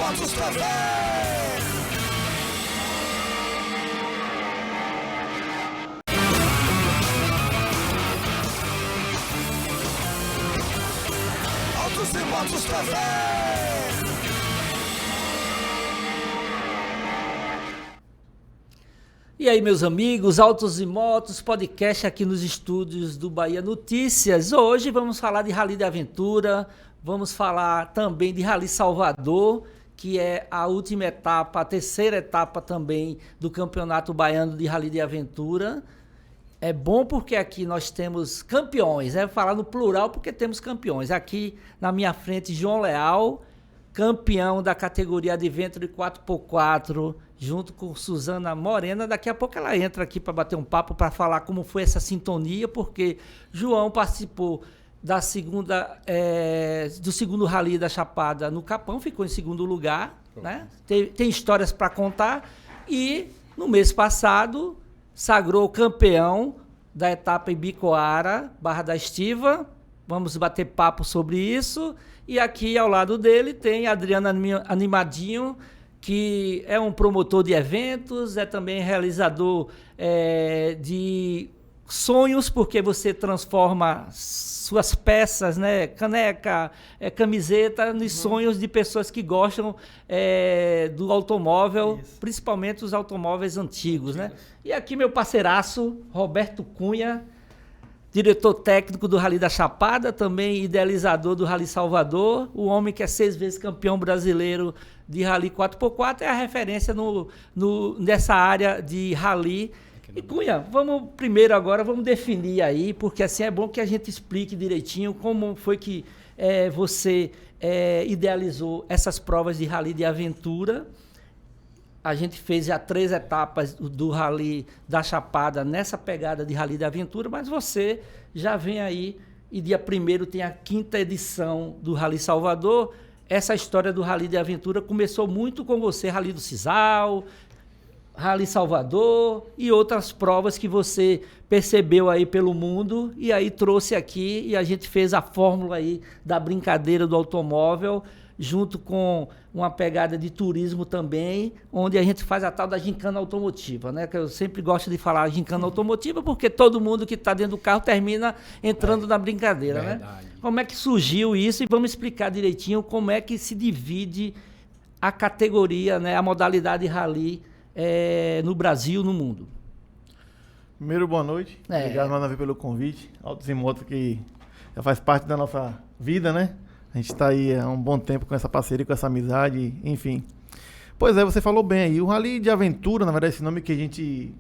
Motos TV. Autos e Motos TV. E aí, meus amigos, Autos e Motos, podcast aqui nos estúdios do Bahia Notícias. Hoje vamos falar de Rally de Aventura, vamos falar também de Rally Salvador, que é a última etapa, a terceira etapa também do Campeonato Baiano de Rally de Aventura. É bom porque aqui nós temos campeões, falar no plural porque temos campeões. Aqui na minha frente, João Leal, campeão da categoria Adventure 4x4, junto com Suzana Morena. Daqui a pouco ela entra aqui para bater um papo, para falar como foi essa sintonia, porque João participou da do segundo Rally da Chapada no Capão, ficou em segundo lugar, né? Tem histórias para contar, e no mês passado sagrou campeão da etapa Ibicoara, Barra da Estiva. Vamos bater papo sobre isso. E aqui ao lado dele tem Adriano Animadinho, que é um promotor de eventos, é também realizador de sonhos, porque você transforma suas peças, né, caneca, camiseta, nos sonhos de pessoas que gostam do automóvel, isso, principalmente os automóveis antigos, né? E aqui meu parceiraço, Roberto Cunha, diretor técnico do Rally da Chapada, também idealizador do Rally Salvador, o homem que é 6 vezes campeão brasileiro de Rally 4x4, é a referência nessa área de Rally. E Cunha, vamos definir aí, porque assim é bom que a gente explique direitinho como foi que você idealizou essas provas de Rally de Aventura. A gente fez já 3 etapas do Rally da Chapada nessa pegada de Rally de Aventura, mas você já vem aí, e dia 1º tem a 5ª edição do Rally Salvador. Essa história do Rally de Aventura começou muito com você, Rally do Cisal, Rally Salvador e outras provas que você percebeu aí pelo mundo e aí trouxe aqui, e a gente fez a fórmula aí da brincadeira do automóvel, junto com uma pegada de turismo também, onde a gente faz a tal da gincana automotiva, né? Que eu sempre gosto de falar gincana automotiva, porque todo mundo que está dentro do carro termina entrando na brincadeira, verdade, né? Como é que surgiu isso? E vamos explicar direitinho como é que se divide a categoria, né? A modalidade rally no Brasil, no mundo. Primeiro, boa noite. Obrigado mais uma vez pelo convite. Autos e Motos, que já faz parte da nossa vida, né? A gente está aí há um bom tempo com essa parceria, com essa amizade, enfim. Pois é, você falou bem aí. O Rally de Aventura, na verdade, esse nome que a gente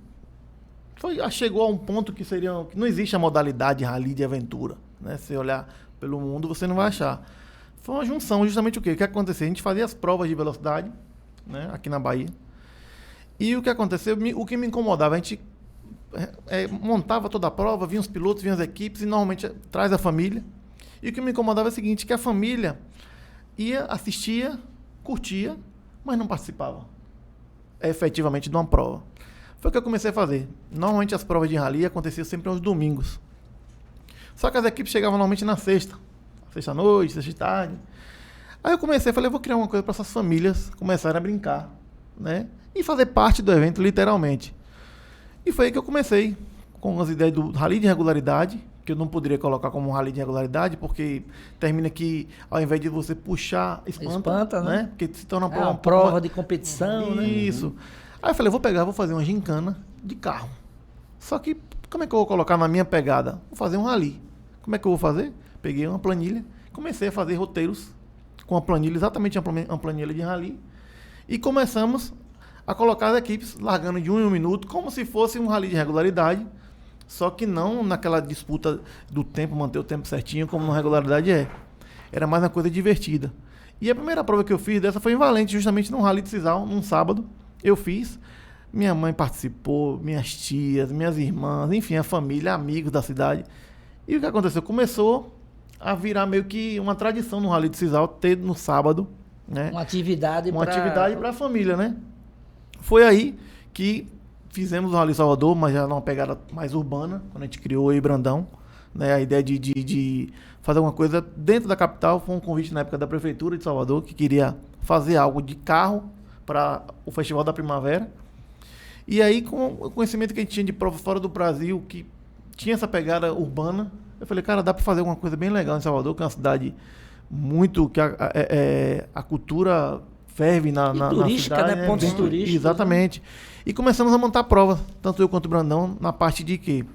chegou a um ponto que não existe a modalidade Rally de Aventura, né? Se olhar pelo mundo, você não vai achar. Foi uma junção, justamente o quê? O que aconteceu? A gente fazia as provas de velocidade, né, aqui na Bahia. E o que aconteceu? O que me incomodava, a gente montava toda a prova, vinham os pilotos, vinham as equipes, e normalmente traz a família. E o que me incomodava é o seguinte, que a família ia, assistia, curtia, mas não participava efetivamente de uma prova. Foi o que eu comecei a fazer. Normalmente as provas de rally aconteciam sempre aos domingos. Só que as equipes chegavam normalmente na sexta-noite, sexta-tarde. Aí eu falei, vou criar uma coisa para essas famílias começarem a brincar, né? E fazer parte do evento, literalmente. E foi aí que eu comecei com as ideias do rally de regularidade, que eu não poderia colocar como um rally de regularidade, porque termina que, ao invés de você puxar, espanta, né? Porque se torna uma prova de competição, né? Isso. Aí eu falei, vou fazer uma gincana de carro. Só que, como é que eu vou colocar na minha pegada? Vou fazer um rally. Como é que eu vou fazer? Peguei uma planilha, comecei a fazer roteiros com a planilha, exatamente uma planilha de rally, e começamos a colocar as equipes largando de 1 em 1 minuto, como se fosse um rally de regularidade, só que não naquela disputa do tempo, manter o tempo certinho, como na regularidade é. Era mais uma coisa divertida. E a primeira prova que eu fiz dessa foi em Valente, justamente num Rally de Cisal, num sábado. Eu fiz, minha mãe participou, minhas tias, minhas irmãs, enfim, a família, amigos da cidade. E o que aconteceu? Começou a virar meio que uma tradição no Rally de Cisal, ter no sábado, né? Uma atividade para a família, né? Foi aí que fizemos o Rally Salvador, mas já numa pegada mais urbana, quando a gente criou aí Brandão, né? A ideia de fazer alguma coisa dentro da capital. Foi um convite na época da Prefeitura de Salvador, que queria fazer algo de carro para o Festival da Primavera. E aí, com o conhecimento que a gente tinha de provas fora do Brasil, que tinha essa pegada urbana, eu falei, cara, dá para fazer uma coisa bem legal em Salvador, que é uma cidade muito... que a cultura ferve na turística, cidade. né? Pontos turísticos. Exatamente. E começamos a montar provas, tanto eu quanto o Brandão, na parte de que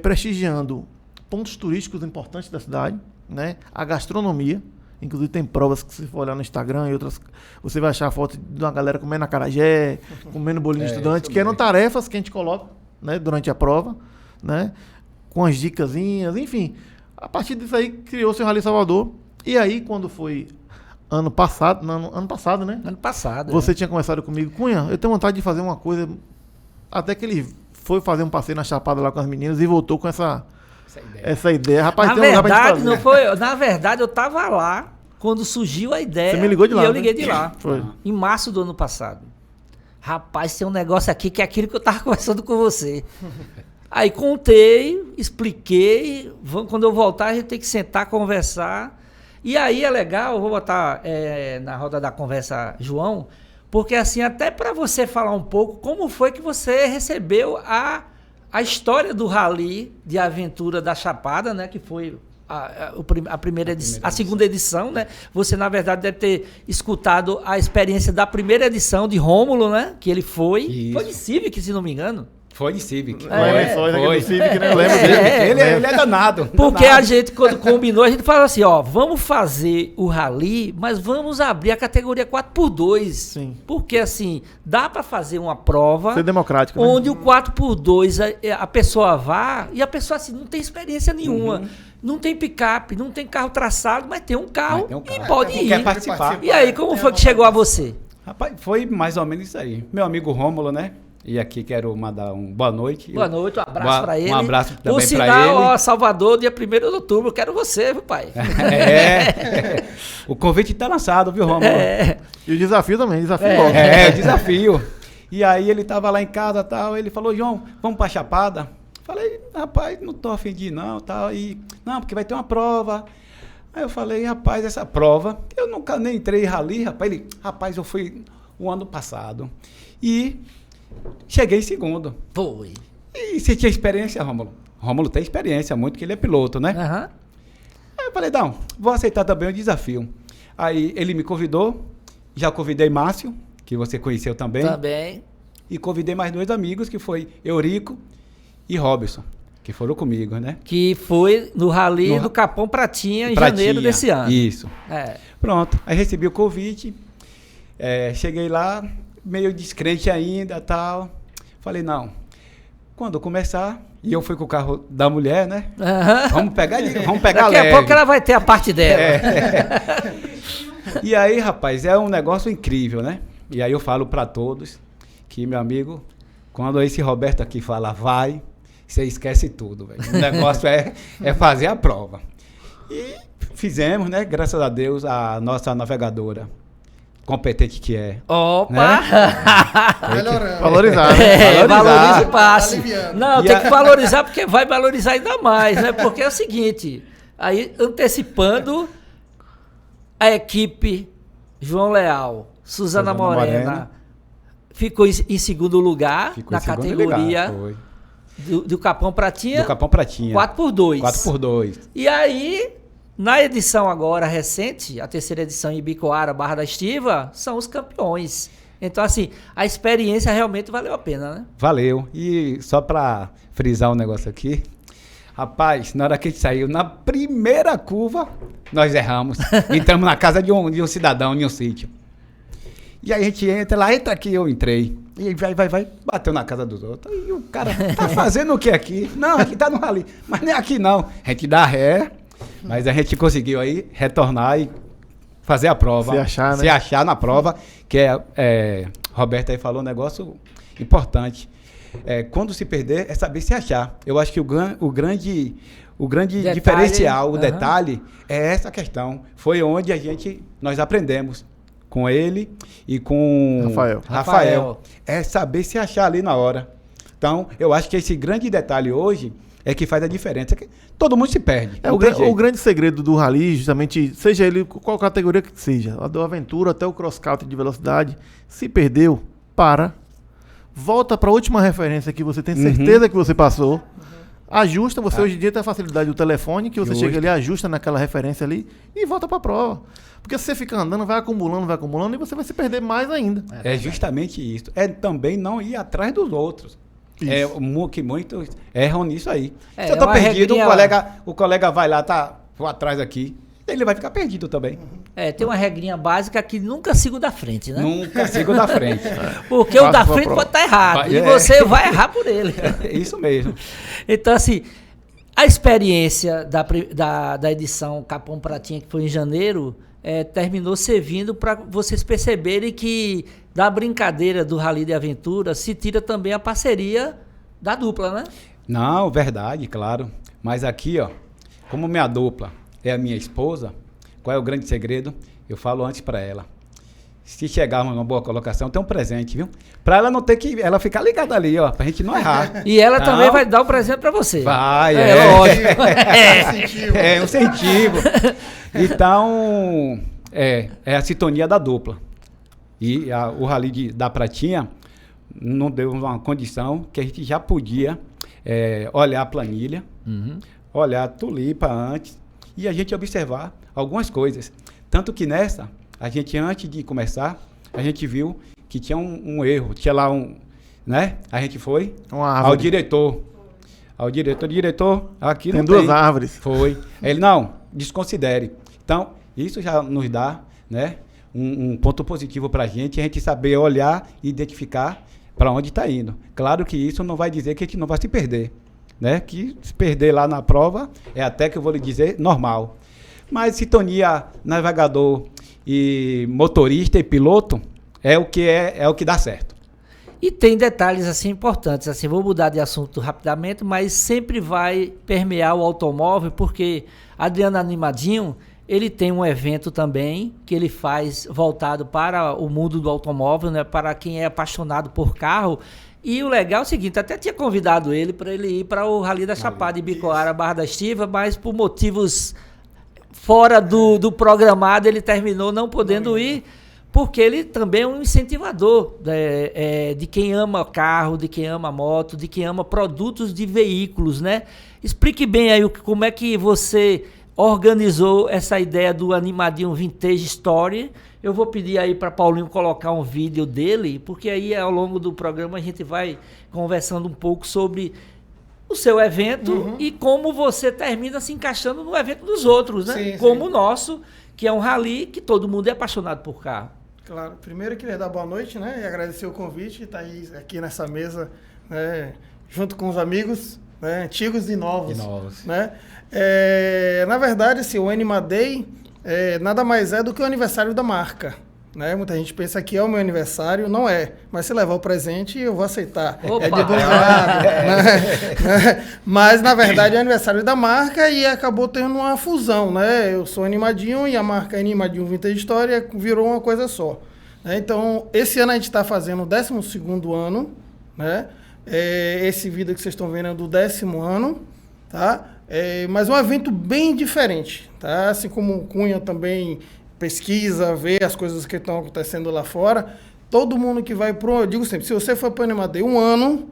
prestigiando pontos turísticos importantes da cidade, né? A gastronomia, inclusive tem provas que, se for olhar no Instagram e outras, você vai achar foto de uma galera comendo acarajé, comendo bolinho de estudante, que eram tarefas que a gente coloca, né, durante a prova, né, com as dicasinhas, enfim. A partir disso aí criou-se o Rally Salvador. E aí, quando foi ano passado, né? Ano passado. Você tinha conversado comigo, Cunha, eu tenho vontade de fazer uma coisa, até que ele foi fazer um passeio na Chapada lá com as meninas e voltou com essa ideia. Rapaz, na tem um lugar pra gente verdade, fazer. não foi. Na verdade, eu tava lá quando surgiu a ideia. Você me ligou de lá, e eu né? liguei de lá. Foi. Em março do ano passado. Rapaz, tem um negócio aqui que é aquilo que eu tava conversando com você. Aí contei, expliquei. Quando eu voltar, a gente tem que sentar, conversar. E aí é legal, eu vou botar na roda da conversa, João, porque assim, até para você falar um pouco como foi que você recebeu a história do Rally de Aventura da Chapada, né? Que foi a primeira edição, a segunda edição, né? Você, na verdade, deve ter escutado a experiência da primeira edição de Rômulo, né? Que ele foi. Isso. Foi de Civic, se não me engano. Foi de Civic. Foi. Do Civic, né? Eu lembro dele. Ele é danado. Porque danado. a gente, quando combinou, a gente falou assim, ó, vamos fazer o Rally, mas vamos abrir a categoria 4x2. Sim. Porque, assim, dá para fazer uma prova Ser democrático, né? onde o 4x2 a pessoa vá e a pessoa, assim, não tem experiência nenhuma. Não tem picape, não tem carro traçado, mas tem um carro, e pode ir. Quer participar. E aí, como foi que chegou a você? Rapaz, foi mais ou menos isso aí. Meu amigo Rômulo, né? E aqui quero mandar boa noite. Boa noite, um abraço pra ele. Um abraço também Por sinal, pra ele. ó, Salvador, dia 1º de outubro, quero você, viu, pai? O convite tá lançado, viu, Rômulo? E o desafio também, desafio. Desafio. E aí ele tava lá em casa e tal, ele falou, João, vamos pra Chapada? Falei, rapaz, não tô a fim de ir não, tal. E, não, porque vai ter uma prova. Aí eu falei, rapaz, essa prova, eu nunca nem entrei em rally, rapaz. Ele, rapaz, eu fui o ano passado. E cheguei em segundo. Foi. E você tinha experiência, Rômulo? Rômulo tem experiência muito, que ele é piloto, né? Aham. Aí eu falei, não, vou aceitar também o desafio. Aí ele me convidou, já convidei Márcio, que você conheceu também. Também. E convidei mais 2 amigos, que foi Eurico e Robson, que foram comigo, né? Que foi no Rally do Capão Pratinha, em janeiro desse ano. Isso. É. Pronto, aí recebi o convite, cheguei lá, meio descrente ainda, tal. Falei, não, quando começar, e eu fui com o carro da mulher, né? Aham. Vamos pegar Daqui leve. a pouco ela vai ter a parte dela. E aí, rapaz, é um negócio incrível, né? E aí eu falo para todos que, meu amigo, quando esse Roberto aqui fala vai, você esquece tudo, velho. O negócio é fazer a prova. E fizemos, né? Graças a Deus, a nossa navegadora, competente que é. Opa! Né? Melhorando. Valorizar, né? Valoriza o passe. Tá aliviando. Não, E tem que valorizar porque vai valorizar ainda mais, né? Porque é o seguinte, aí antecipando a equipe João Leal, Suzana Morena, ficou em segundo lugar Ficou na em segundo categoria lugar, foi. do Capão Pratinha, Do Capão Pratinha. 4x2. 4x2. E aí, na edição agora recente, a terceira edição em Ibicoara, Barra da Estiva, são os campeões. Então, assim, a experiência realmente valeu a pena, né? Valeu. E só pra frisar um negócio aqui, rapaz, na hora que a gente saiu, na primeira curva, nós erramos. Entramos na casa de um cidadão, em um sítio. E aí a gente entra lá, entra aqui, eu entrei. E vai, bateu na casa dos outros. E o cara, tá fazendo o que aqui? Não, aqui tá no rally. Mas nem aqui não. A gente dá ré, mas a gente conseguiu aí retornar e fazer a prova. Se achar, né? Se achar na prova, que Roberto aí falou um negócio importante. Quando se perder, é saber se achar. Eu acho que o grande Detalhe, diferencial, o aham. detalhe, é essa questão. Foi onde nós aprendemos com ele e com Rafael. É saber se achar ali na hora. Então, eu acho que esse grande detalhe hoje é que faz a diferença. Que todo mundo se perde. O grande segredo do rally, justamente, seja ele qual categoria que seja, a do aventura até o cross country de velocidade, se perdeu, volta para a última referência que você tem certeza que você passou, ajusta, você hoje em dia tem a facilidade do telefone, que você chega ali, ajusta naquela referência ali e volta para a prova. Porque se você ficar andando, vai acumulando e você vai se perder mais ainda. É justamente isso. É também não ir atrás dos outros. Que muitos erram nisso aí. Se eu tô perdido, o colega vai lá, vou atrás aqui, ele vai ficar perdido também. Tem uma regrinha básica que nunca siga o da frente, né? Nunca siga o da frente. Porque o da frente pode estar errado. E você vai errar por ele. Isso mesmo. Então, assim, a experiência da edição Capão Pratinha, que foi em janeiro, terminou servindo para vocês perceberem que da brincadeira do Rally de Aventura se tira também a parceria da dupla, né? Não, verdade, claro. Mas aqui, como minha dupla é a minha esposa, qual é o grande segredo? Eu falo antes para ela. Se chegarmos numa boa colocação, tem um presente, viu? Para ela não ter que... Ela ficar ligada ali, pra gente não errar. E ela também vai dar um presente para você. Vai, lógico. Um incentivo. Então, é a sintonia da dupla. E o Rally da Pratinha não deu uma condição que a gente já podia olhar a planilha, olhar a tulipa antes e a gente observar algumas coisas. Tanto que nessa, a gente antes de começar, a gente viu que tinha um erro, tinha lá né? A gente foi ao diretor. Diretor, aqui não tem. Tem 2 árvores. Foi. Ele, não, desconsidere. Então, isso já nos dá, né, um ponto positivo para a gente saber olhar e identificar para onde está indo. Claro que isso não vai dizer que a gente não vai se perder, né? Que se perder lá na prova é até que eu vou lhe dizer normal. Mas sintonia navegador e motorista e piloto é o que dá certo. E tem detalhes assim importantes, assim, vou mudar de assunto rapidamente, mas sempre vai permear o automóvel, porque Adriano Animadinho, ele tem um evento também que ele faz voltado para o mundo do automóvel, né, para quem é apaixonado por carro. E o legal é o seguinte, até tinha convidado ele para ele ir para o Rally da Chapada de Bicoara, Barra da Estiva, mas por motivos fora do programado ele terminou não podendo ir, porque ele também é um incentivador de quem ama carro, de quem ama moto, de quem ama produtos de veículos, né? Explique bem aí como é que você organizou essa ideia do Animadinho Vintage Story. Eu vou pedir aí para Paulinho colocar um vídeo dele, porque aí ao longo do programa a gente vai conversando um pouco sobre o seu evento e como você termina se encaixando no evento dos outros, né? Sim, como o nosso, que é um rally que todo mundo é apaixonado por carro. Claro. Primeiro eu queria dar boa noite, né? E agradecer o convite de estar aí aqui nessa mesa, né? Junto com os amigos, né? Antigos e novos. Né? Na verdade, assim, o Anima Day nada mais é do que o aniversário da marca. Né? Muita gente pensa que é o meu aniversário, não é. Mas se levar o presente, eu vou aceitar. Opa. É de bom grado. Né? Mas, na verdade, é o aniversário da marca e acabou tendo uma fusão. Né? Eu sou Animadinho e a marca Animadinho Vintage História virou uma coisa só. Né? Então, esse ano a gente está fazendo o 12º ano. Né? Esse vídeo que vocês estão vendo é do 10º ano. Tá? Mas um evento bem diferente. Tá? Assim como o Cunha também pesquisa, vê as coisas que estão acontecendo lá fora. Todo mundo que vai eu digo sempre, se você for para o Anima Day um ano,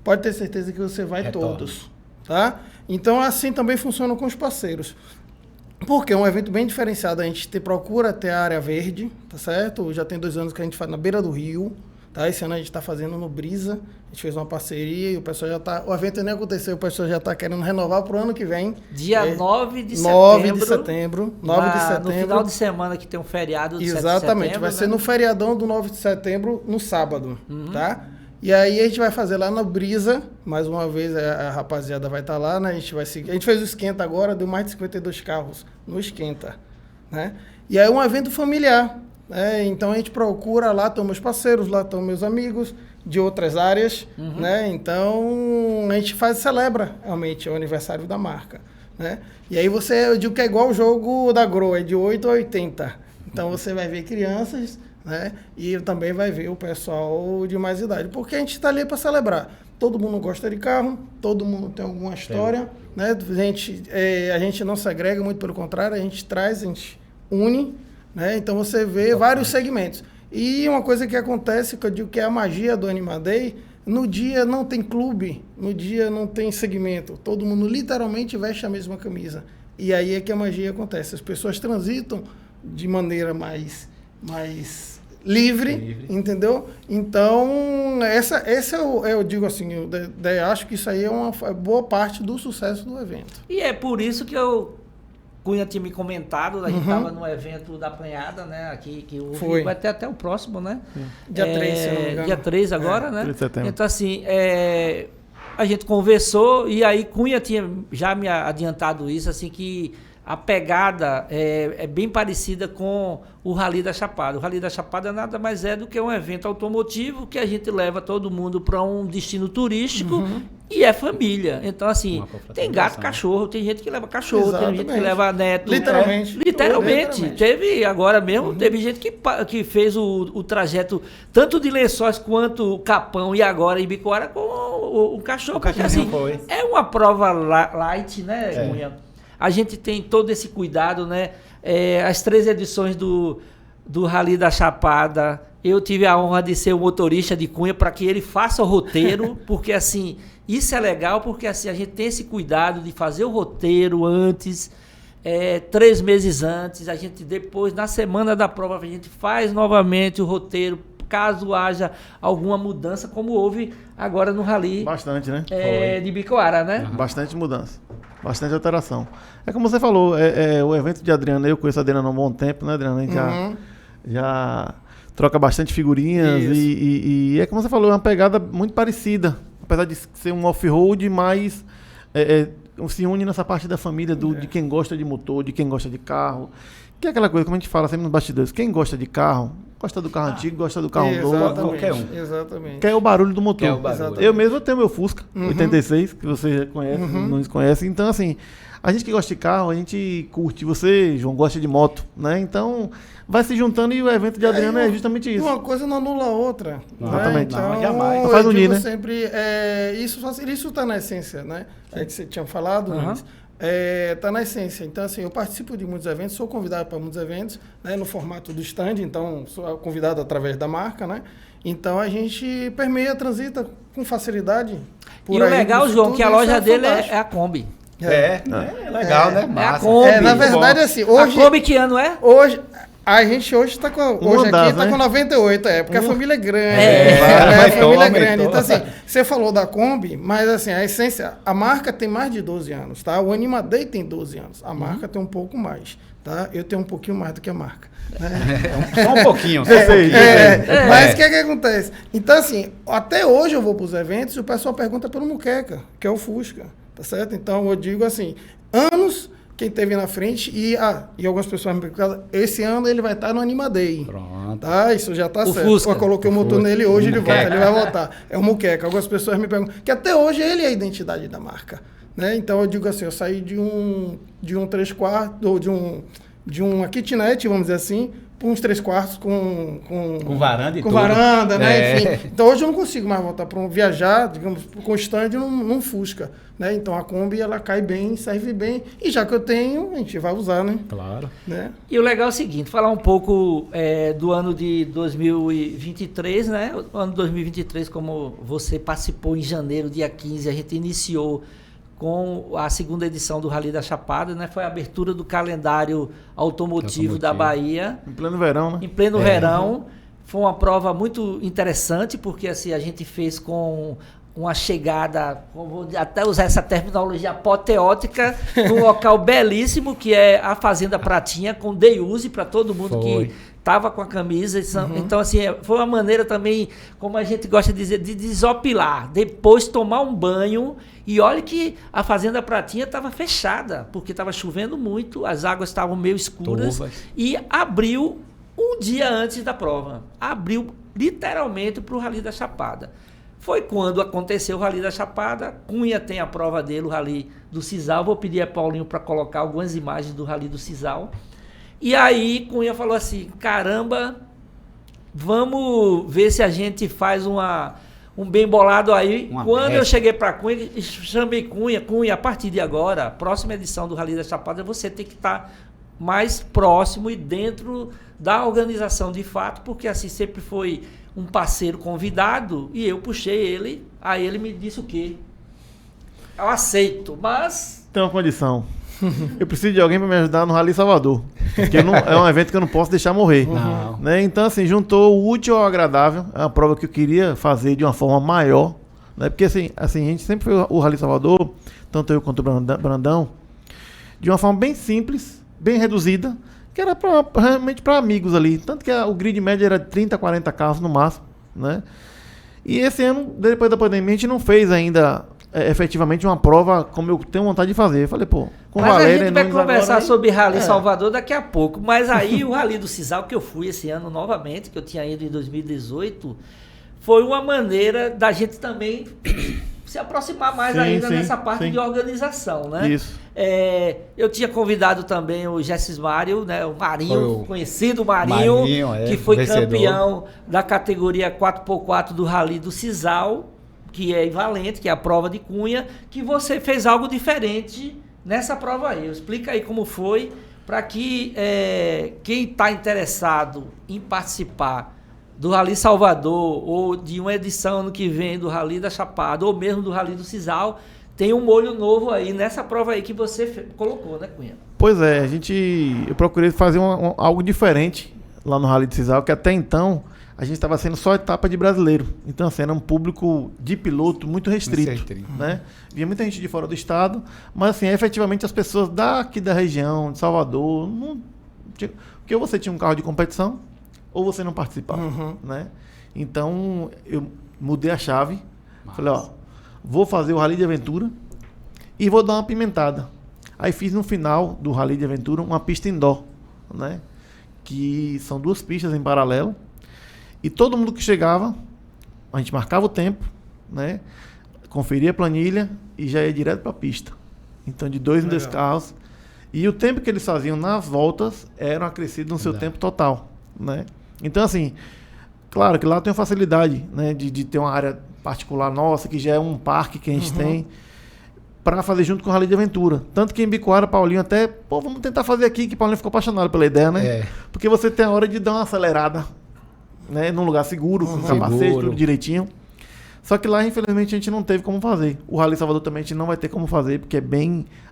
pode ter certeza que você vai todos. Tá? Então, assim também funciona com os parceiros. Porque é um evento bem diferenciado. A gente procura ter a área verde, tá certo? Já tem 2 anos que a gente faz na beira do rio. Tá? Esse ano a gente está fazendo no Brisa. A gente fez uma parceria e o pessoal já está... O evento nem aconteceu, o pessoal já está querendo renovar para o ano que vem. Dia 9 de setembro. 9 de setembro. 9 de setembro. No final de semana que tem um feriado do 7 de setembro. Exatamente. Vai ser no feriadão do 9 de setembro, no sábado. Tá? E aí a gente vai fazer lá na Brisa. Mais uma vez a rapaziada vai estar lá, né? A gente vai seguir. A gente fez o esquenta agora, deu mais de 52 carros no esquenta. Né? E aí é um evento familiar. Então a gente procura, lá estão meus parceiros, lá estão meus amigos de outras áreas, né? Então a gente celebra realmente o aniversário da marca, né? E aí eu digo que é igual o jogo da Grow, é de 8 a 80. Então você vai ver crianças, né? E também vai ver o pessoal de mais idade, porque a gente está ali para celebrar. todo mundo gosta de carro, todo mundo tem alguma história, né? A gente não segrega, muito pelo contrário, a gente traz, a gente une, né? Então você vê vários segmentos. E uma coisa que acontece, que eu digo que é a magia do Anima Day, no dia não tem clube, no dia não tem segmento, todo mundo literalmente veste a mesma camisa. E aí é que a magia acontece, as pessoas transitam de maneira mais livre, entendeu? Então, eu digo assim, eu acho que isso aí é uma boa parte do sucesso do evento. E é por isso que Cunha tinha me comentado, a gente estava no evento da Apanhada, né? Aqui, que vai ter até o próximo, né? Dia 3, se eu não me engano. Dia 3 agora, né? 3 de setembro. Então, assim, a gente conversou e aí Cunha tinha já me adiantado isso, assim, que a pegada é bem parecida com o Rally da Chapada. O Rally da Chapada nada mais é do que um evento automotivo que a gente leva todo mundo para um destino turístico e é família. Então, assim, tem gato, cachorro, tem gente que leva cachorro, Exatamente. tem gente que leva neto. Literalmente. Literalmente. Teve agora mesmo, teve gente que fez o trajeto tanto de Lençóis quanto Capão e agora em Bicoara com o cachorro. Porque, assim, é uma prova light, né, Cunha? A gente tem todo esse cuidado, né? As 3 edições do Rally da Chapada, eu tive a honra de ser o motorista de Cunha para que ele faça o roteiro, porque assim, isso é legal, porque assim, a gente tem esse cuidado de fazer o roteiro antes, 3 meses antes, a gente depois, na semana da prova, a gente faz novamente o roteiro, caso haja alguma mudança, como houve agora no Rally. Bastante, né? De Bicoara, né? Bastante mudança. Bastante alteração. É como você falou, o evento de Adriana, eu conheço a Adriana há um bom tempo, né, Adriana? A gente já troca bastante figurinhas e é como você falou, é uma pegada muito parecida. Apesar de ser um off-road, mas se une nessa parte da família, de quem gosta de motor, de quem gosta de carro. Que é aquela coisa, como a gente fala sempre nos bastidores, quem gosta de carro, gosta do carro antigo, gosta do carro novo, qualquer um. Exatamente. Quer o barulho do motor. Eu mesmo tenho meu Fusca, 86, que você conhece, não conhece. Então, assim, a gente que gosta de carro, a gente curte. Você, João, gosta de moto, né? Então, vai se juntando e o evento de Adriana é justamente isso. Uma coisa não anula a outra. Exatamente. Né? Então, jamais. Faz eu unir, digo né? sempre, isso está na essência, né? É que você tinha falado antes. Está na essência. Então, assim, eu participo de muitos eventos, sou convidado para muitos eventos, né, no formato do stand, então sou convidado através da marca, né? Então a gente permeia, transita com facilidade. E o legal, João, que a loja dele é a Kombi. É legal, né? É a Kombi. Na verdade, assim, hoje... A Kombi que ano é? A gente hoje está com... Hoje aqui está com 98, porque a família é grande. vai, A família é grande. aumentou. Então, assim, você falou da Kombi, mas, assim, a essência... A marca tem mais de 12 anos, tá? O Anima Day tem 12 anos. A marca tem um pouco mais, tá? Eu tenho um pouquinho mais do que a marca. Só um pouquinho. Mas o que acontece? Então, assim, até hoje eu vou para os eventos e o pessoal pergunta pelo Muqueca, que é o Fusca, tá certo? Então, eu digo assim, anos... Quem teve na frente e algumas pessoas me perguntaram, esse ano ele vai estar no Anima Day. Pronto. Tá? Isso já está certo. Fusca. Eu coloquei o motor nele hoje, ele vai voltar. É o Muqueca. Algumas pessoas me perguntam, que até hoje ele é a identidade da marca. Né? Então eu digo assim, eu saí de um 3/4, ou de uma kitnet, vamos dizer assim, para uns 3/4 Com varanda e com tudo. varanda, né? Enfim. Então hoje eu não consigo mais voltar para viajar, digamos, com stand num Fusca. Né? Então a Kombi ela cai bem, serve bem. E já que eu tenho, a gente vai usar, né? Claro. Né? E o legal é o seguinte, falar um pouco do ano de 2023, né? O ano de 2023, como você participou em janeiro, dia 15, a gente iniciou com a segunda edição do Rally da Chapada, né? Foi a abertura do calendário automotivo da Bahia. Em pleno verão, né? Em pleno verão. Foi uma prova muito interessante, porque assim, a gente fez com uma chegada, vou até usar essa terminologia apoteótica, num local belíssimo, que é a Fazenda Pratinha, com day use para todo mundo que estava com a camisa. Então, assim, foi uma maneira também, como a gente gosta de dizer, de desopilar. Depois tomar um banho. E olha que a Fazenda Pratinha estava fechada, porque estava chovendo muito, as águas estavam meio escuras. E abriu um dia antes da prova. Abriu literalmente para o Rally da Chapada. Foi quando aconteceu o Rally da Chapada. Cunha tem a prova dele, o Rally do Sisal. Vou pedir a Paulinho para colocar algumas imagens do Rally do Sisal. E aí Cunha falou assim, caramba, vamos ver se a gente faz um bem bolado aí. Uma Quando eu besta. cheguei para Cunha, chamei Cunha, a partir de agora, a próxima edição do Rally da Chapada, você tem que estar mais próximo e dentro da organização de fato, porque assim sempre foi um parceiro convidado e eu puxei ele, aí ele me disse o quê? Eu aceito, mas... Tem uma condição. Eu preciso de alguém para me ajudar no Rally Salvador. Porque é um evento que eu não posso deixar morrer. Não. Né? Então, assim, juntou o útil ao agradável. É uma prova que eu queria fazer de uma forma maior. Né? Porque, assim, a gente sempre fez o Rally Salvador, tanto eu quanto o Brandão, de uma forma bem simples, bem reduzida, que era realmente para amigos ali. Tanto que o grid médio era 30, 40 carros no máximo. Né? E esse ano, depois da pandemia, a gente não fez ainda efetivamente uma prova como eu tenho vontade de fazer. Eu falei, pô, com Mas Valéria... a gente vai conversar sobre Rally É. Salvador daqui a pouco. Mas aí o Rally do Cisal, que eu fui esse ano novamente, que eu tinha ido em 2018, foi uma maneira da gente também se aproximar mais Sim, ainda sim, nessa parte sim. de organização, né? Isso. Eu tinha convidado também o Jessis Mário, né? O Marinho, Foi o conhecido Marinho, Marinho, que foi vencedor. campeão da categoria 4x4 do Rally do Cisal, que é Valente, que é a prova de Cunha, que você fez algo diferente nessa prova aí. Explica aí como foi, para que quem está interessado em participar do Rally Salvador, ou de uma edição ano que vem do Rally da Chapada, ou mesmo do Rally do Cisal, tem um molho novo aí nessa prova aí que você colocou, né, Cunha? Pois é, eu procurei fazer algo diferente lá no Rally de Cisal, que até então a gente estava sendo só etapa de brasileiro. Então, assim, era um público de piloto muito restrito. Né? Via muita gente de fora do estado, mas, assim, efetivamente as pessoas daqui da região, de Salvador, porque ou você tinha um carro de competição, ou você não participava. Né? Então, eu mudei a chave. Falei, ó, vou fazer o Rally de Aventura e vou dar uma pimentada. Aí fiz no final do Rally de Aventura uma pista indoor, né? Que são 2 pistas em paralelo. E todo mundo que chegava, a gente marcava o tempo, né? Conferia a planilha e já ia direto para a pista. Então, de 2 em 2 carros. E o tempo que eles faziam nas voltas era acrescido no seu tempo total, né? Então, assim, claro que lá tem uma facilidade, né? De ter uma área particular nossa, que já é um parque que a gente tem, para fazer junto com o Rally de Aventura. Tanto que em Bicoara, Paulinho até, pô, vamos tentar fazer aqui, que Paulinho ficou apaixonado pela ideia, né? É. Porque você tem a hora de dar uma acelerada, né? Num lugar seguro, com capacete, Seguro. tudo direitinho. Só que lá, infelizmente, a gente não teve como fazer. O Rally Salvador também a gente não vai ter como fazer, porque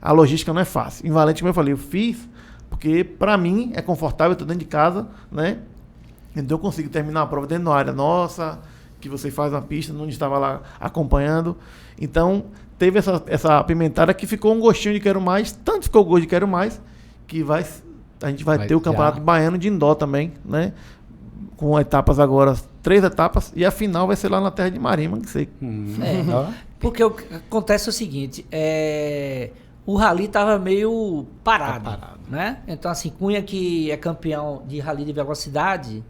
a logística não é fácil. Em Valente, como eu falei, eu fiz, porque para mim é confortável, eu tô dentro de casa, né? Então eu consigo terminar a prova dentro da área nossa, que você faz na pista, onde estava lá acompanhando. Então, teve essa apimentada que ficou um gostinho de quero mais, tanto ficou o gosto de quero mais, que a gente vai ter o Campeonato já. Baiano de Indoor também, né? Com etapas agora, 3 etapas, e a final vai ser lá na terra de Marima, que sei. Porque o que acontece é o seguinte, o Rally estava meio parado, né? Então, assim, Cunha, que é campeão de Rally de velocidade,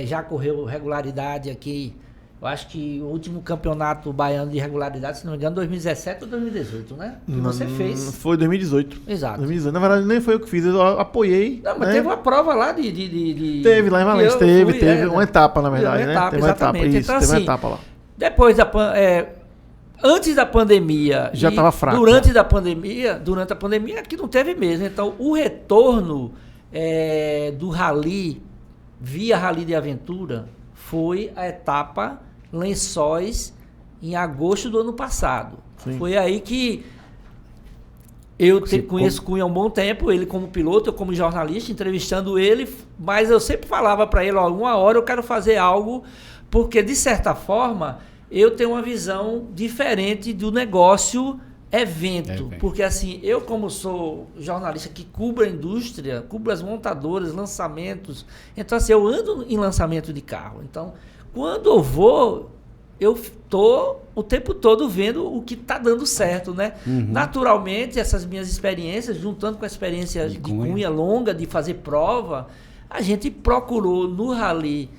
já correu regularidade aqui. Eu acho que o último campeonato baiano de regularidade, se não me engano, 2017 ou 2018, né? Que você fez. Foi 2018. Exato. 2018. Na verdade, nem foi eu que fiz, eu apoiei. Não, mas né? teve uma prova lá de... Teve lá em Valente, que eu teve fui, uma etapa, na verdade, uma etapa, né? Teve uma etapa, exatamente. isso, Então, teve uma assim, etapa lá. Depois antes da pandemia... Já e tava fraco. Durante a pandemia, que não teve mesmo. Então, o retorno do Rally, via Rally de Aventura, foi a etapa Lençóis, em agosto do ano passado. Sim. Foi aí que eu conheço Cunha há um bom tempo, ele como piloto, eu como jornalista, entrevistando ele, mas eu sempre falava para ele, ó, uma hora eu quero fazer algo, porque de certa forma eu tenho uma visão diferente do negócio evento. Porque assim, eu como sou jornalista que cubro a indústria, cubro as montadoras, lançamentos, então assim, eu ando em lançamento de carro. Então, quando eu vou, eu tô o tempo todo vendo o que tá dando certo, né? Naturalmente, essas minhas experiências, juntando com a experiência de Cunha longa, de fazer prova, a gente procurou no Rally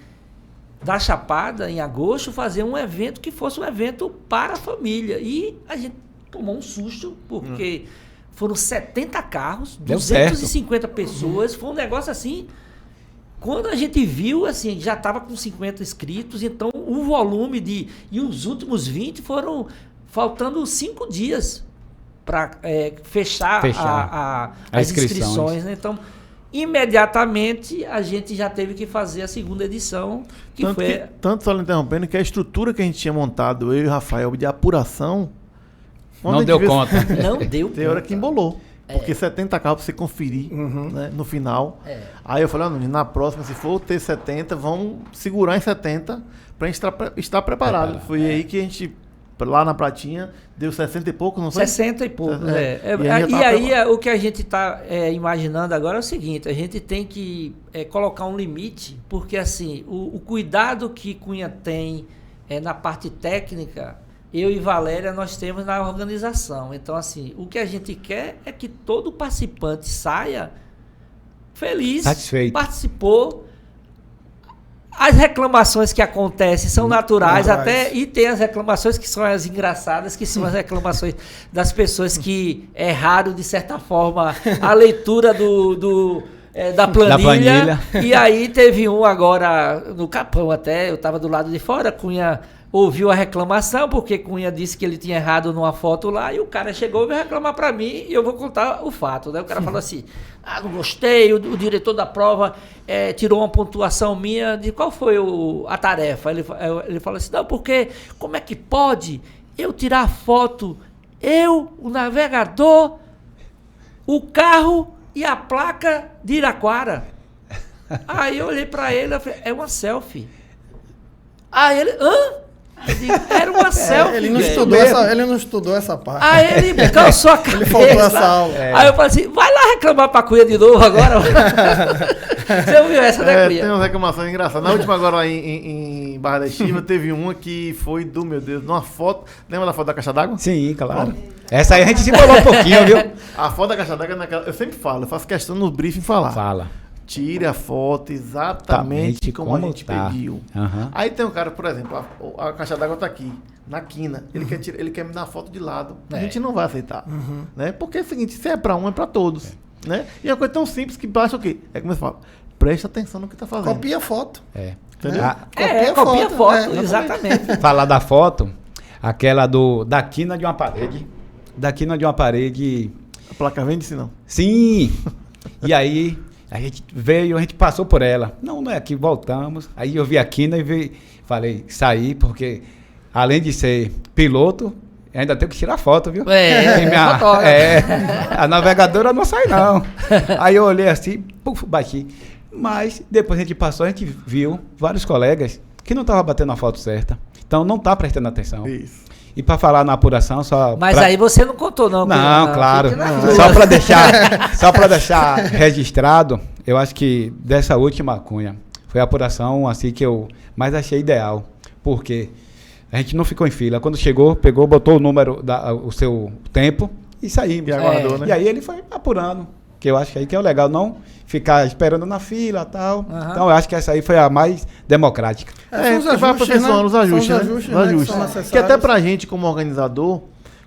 da Chapada, em agosto, fazer um evento que fosse um evento para a família. E a gente tomou um susto, porque foram 70 carros, Deu 250 pessoas, foi um negócio assim Quando a gente viu, assim, já estava com 50 inscritos, então o volume e os últimos 20 foram faltando 5 dias para fechar as inscrições, né? Então, imediatamente a gente já teve que fazer a segunda edição, tanto só interrompendo, que a estrutura que a gente tinha montado, eu e o Rafael, de apuração, não deu conta. Não deu conta. Tem hora que embolou. Porque 70 carros pra você conferir, né, no final. Aí eu falei, na próxima, se for ter 70, vamos segurar em 70 pra gente estar preparado. Foi aí que a gente, lá na Pratinha, deu 60 e pouco, não foi? 60 e pouco, o que a gente está imaginando agora é o seguinte, a gente tem que colocar um limite, porque assim, o cuidado que Cunha tem na parte técnica, eu e Valéria, nós temos na organização. Então, assim, o que a gente quer é que todo participante saia feliz, satisfeito, participou. As reclamações que acontecem são naturais, e tem as reclamações que são as engraçadas, que são as reclamações das pessoas que erraram, de certa forma, a leitura da planilha. E aí teve um agora, no Capão até, eu estava do lado de fora, Cunha ouviu a reclamação, porque Cunha disse que ele tinha errado numa foto lá, e o cara chegou e veio reclamar para mim, e eu vou contar o fato, né? O cara falou assim, não gostei, o diretor da prova tirou uma pontuação minha, de qual foi a tarefa? Ele falou assim, não, porque como é que pode eu tirar foto, o navegador, o carro e a placa de Iraquara? Aí eu olhei para ele e falei, é uma selfie. Aí ele, eu digo, era uma selfie. Ele não estudou essa parte. Aí ele calçou a cabeça. Ele faltou essa aula. Aí eu falei assim, vai lá reclamar pra Cunha de novo agora. Você ouviu essa, né, Cunha? Tem umas reclamações engraçadas. Na última agora em Barra da Estiva, teve uma que foi meu Deus, numa foto. Lembra da foto da caixa d'água? Sim, claro. Essa aí a gente se embolou um pouquinho, viu? A foto da caixa d'água, eu sempre falo, eu faço questão no briefing falar. Fala. Tire a foto exatamente como a gente pediu. Aí tem um cara, por exemplo, a caixa d'água tá aqui, na quina. Ele quer me dar a foto de lado. A gente não vai aceitar. Né? Porque é o seguinte, se é para um, é para todos. Né? E é uma coisa tão simples que basta o quê? É como você fala, presta atenção no que tá fazendo. Copia a foto. Entendeu? Copia a foto, exatamente. Falar da foto, aquela da quina de uma parede. Da quina de uma parede. A placa vende-se não? Sim. E aí... A gente veio, a gente passou por ela. Não é aqui, voltamos. Aí eu vi a quina e falei, saí, porque além de ser piloto, ainda tenho que tirar foto, viu? A navegadora não sai, não. Aí eu olhei assim, bati. Mas depois a gente passou, a gente viu vários colegas que não estavam batendo a foto certa. Então não está prestando atenção. Isso. E para falar na apuração, só... Mas aí você não contou, não. Não, claro. Só para deixar registrado, eu acho que dessa última Cunha, foi a apuração assim que eu mais achei ideal. Porque a gente não ficou em fila. Quando chegou, pegou, botou o número, o seu tempo e saímos. E aguardou, né? E aí ele foi apurando. Que eu acho que aí que é o legal, não ficar esperando na fila e tal. Então eu acho que essa aí foi a mais democrática. Vai aperfeiçoando os ajustes, que até pra gente como organizador,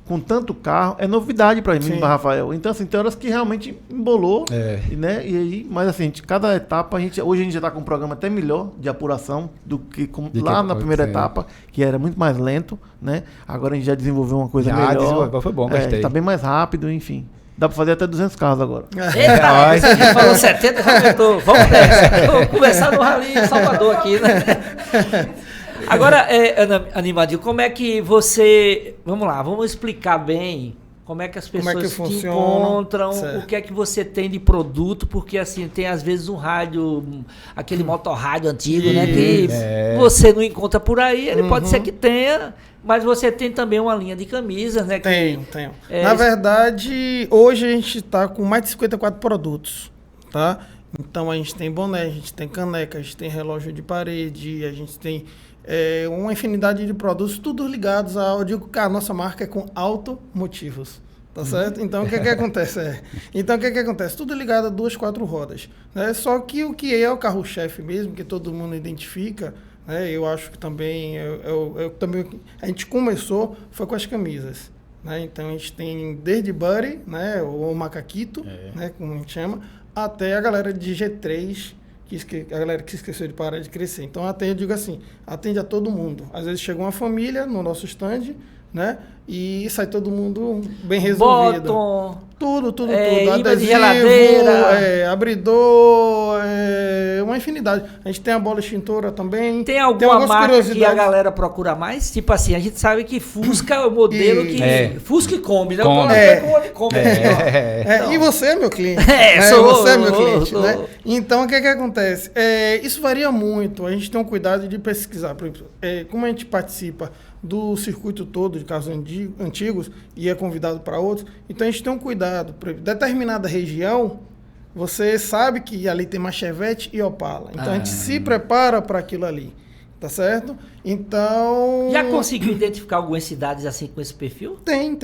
com tanto carro, é novidade pra mim, pra Rafael. Então assim, tem horas que realmente embolou, né? E aí, mas assim, cada etapa, hoje a gente já tá com um programa até melhor de apuração do que lá na primeira etapa, que era muito mais lento, né? Agora a gente já desenvolveu uma coisa melhor. Foi bom, gostei. Tá bem mais rápido, enfim. Dá pra fazer até 200 carros agora. Eita, você já falou 70, já aumentou. Vamos nessa. Vamos conversar no Rally Salvador aqui, né? Agora, Animadinho, como é que você... Vamos lá, vamos explicar bem como é que as pessoas te encontram, o que é que você tem de produto, porque assim, tem às vezes um rádio, aquele motorrádio antigo, né? Que você não encontra por aí, ele pode ser que tenha... Mas você tem também uma linha de camisas, né? Tenho. Na verdade, hoje a gente está com mais de 54 produtos, tá? Então a gente tem boné, a gente tem caneca, a gente tem relógio de parede, a gente tem uma infinidade de produtos, tudo ligados eu digo que a nossa marca é com automotivos, tá certo? Então o que acontece? Então o que acontece? Tudo ligado a 2, 4 rodas, né? Só que o que é o carro-chefe mesmo, que todo mundo identifica, eu acho que também, a gente começou, foi com as camisas. Né? Então a gente tem desde Buddy, né? O Macaquito, né? Como a gente chama, até a galera de G3, a galera que esqueceu de parar de crescer. Então, eu digo assim, atende a todo mundo. Às vezes chega uma família no nosso stand, né? E sai todo mundo bem resolvido. Bottom, Tudo. Imã de geladeira. Abridor, uma infinidade. A gente tem a bola extintora também. Tem alguma algumas marca que a curiosidades. galera procura mais? Tipo assim, a gente sabe que Fusca é o modelo que... Fusca e Kombi, né? Kombi. Kombi. E você é meu cliente. Sou, você é meu cliente, sou. né? Então, o que acontece? Isso varia muito. A gente tem um cuidado de pesquisar. Por exemplo, como a gente participa do circuito todo de carros antigos e é convidado para outros, então a gente tem um cuidado. Por exemplo, determinada região, você sabe que ali tem mais Chevette e Opala. Então, a gente se prepara para aquilo ali. Tá certo? Então... Já conseguiu identificar algumas cidades assim com esse perfil? Tem.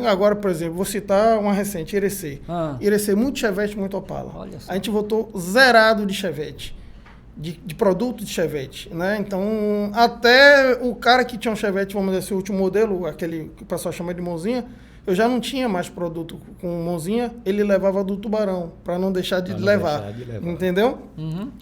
Agora, por exemplo, vou citar uma recente, Irecê. Irecê, muito Chevette, muito Opala. Olha só. A gente votou zerado de Chevette. De produto de Chevette, né? Então, até o cara que tinha um Chevette, vamos dizer assim, o último modelo, aquele que o pessoal chama de mãozinha, eu já não tinha mais produto com mãozinha, ele levava do Tubarão, para não deixar de levar. Entendeu?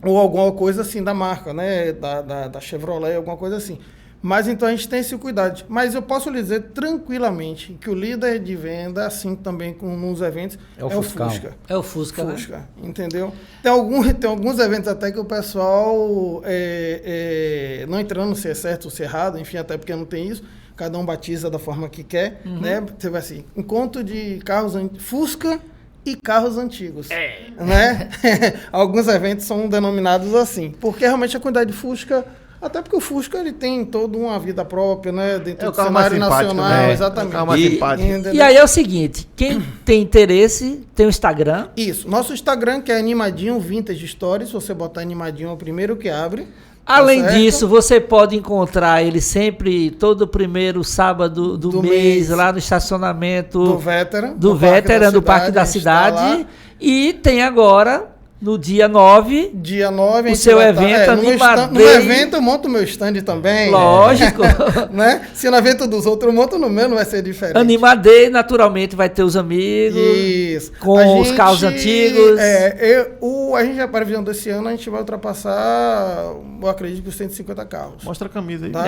Ou alguma coisa assim da marca, né? Da Chevrolet, alguma coisa assim. Mas então a gente tem esse cuidado. Mas eu posso lhe dizer tranquilamente que o líder de venda, assim também como nos eventos, é o Fusca. É o Fusca, né? Entendeu? Tem alguns eventos até que o pessoal, não entrando se é certo ou se é errado, enfim, até porque não tem isso, cada um batiza da forma que quer, né? Você vai assim, encontro de carros Fusca e carros antigos, né? Alguns eventos são denominados assim, porque realmente a quantidade de Fusca... Até porque o Fusca ele tem toda uma vida própria, né? Dentro do cenário nacional, exatamente. E aí é o seguinte, quem tem interesse tem o Instagram. Isso. Nosso Instagram, que é Animadinho Vintage Stories. Se você botar Animadinho, é o primeiro que abre. Além disso, você pode encontrar ele sempre, todo primeiro sábado do mês, lá no estacionamento do Veteran. Do Parque da Cidade. E tem agora... No dia 9, o seu evento Animadei. No evento eu monto o meu stand também. Lógico. Né? Se no evento dos outros eu monto no meu, não vai ser diferente. Animadei, naturalmente, vai ter os amigos. Isso. Com os carros antigos. A gente, a previsão desse ano, a gente vai ultrapassar, eu acredito, os 150 carros. Mostra a camisa aí. Tá?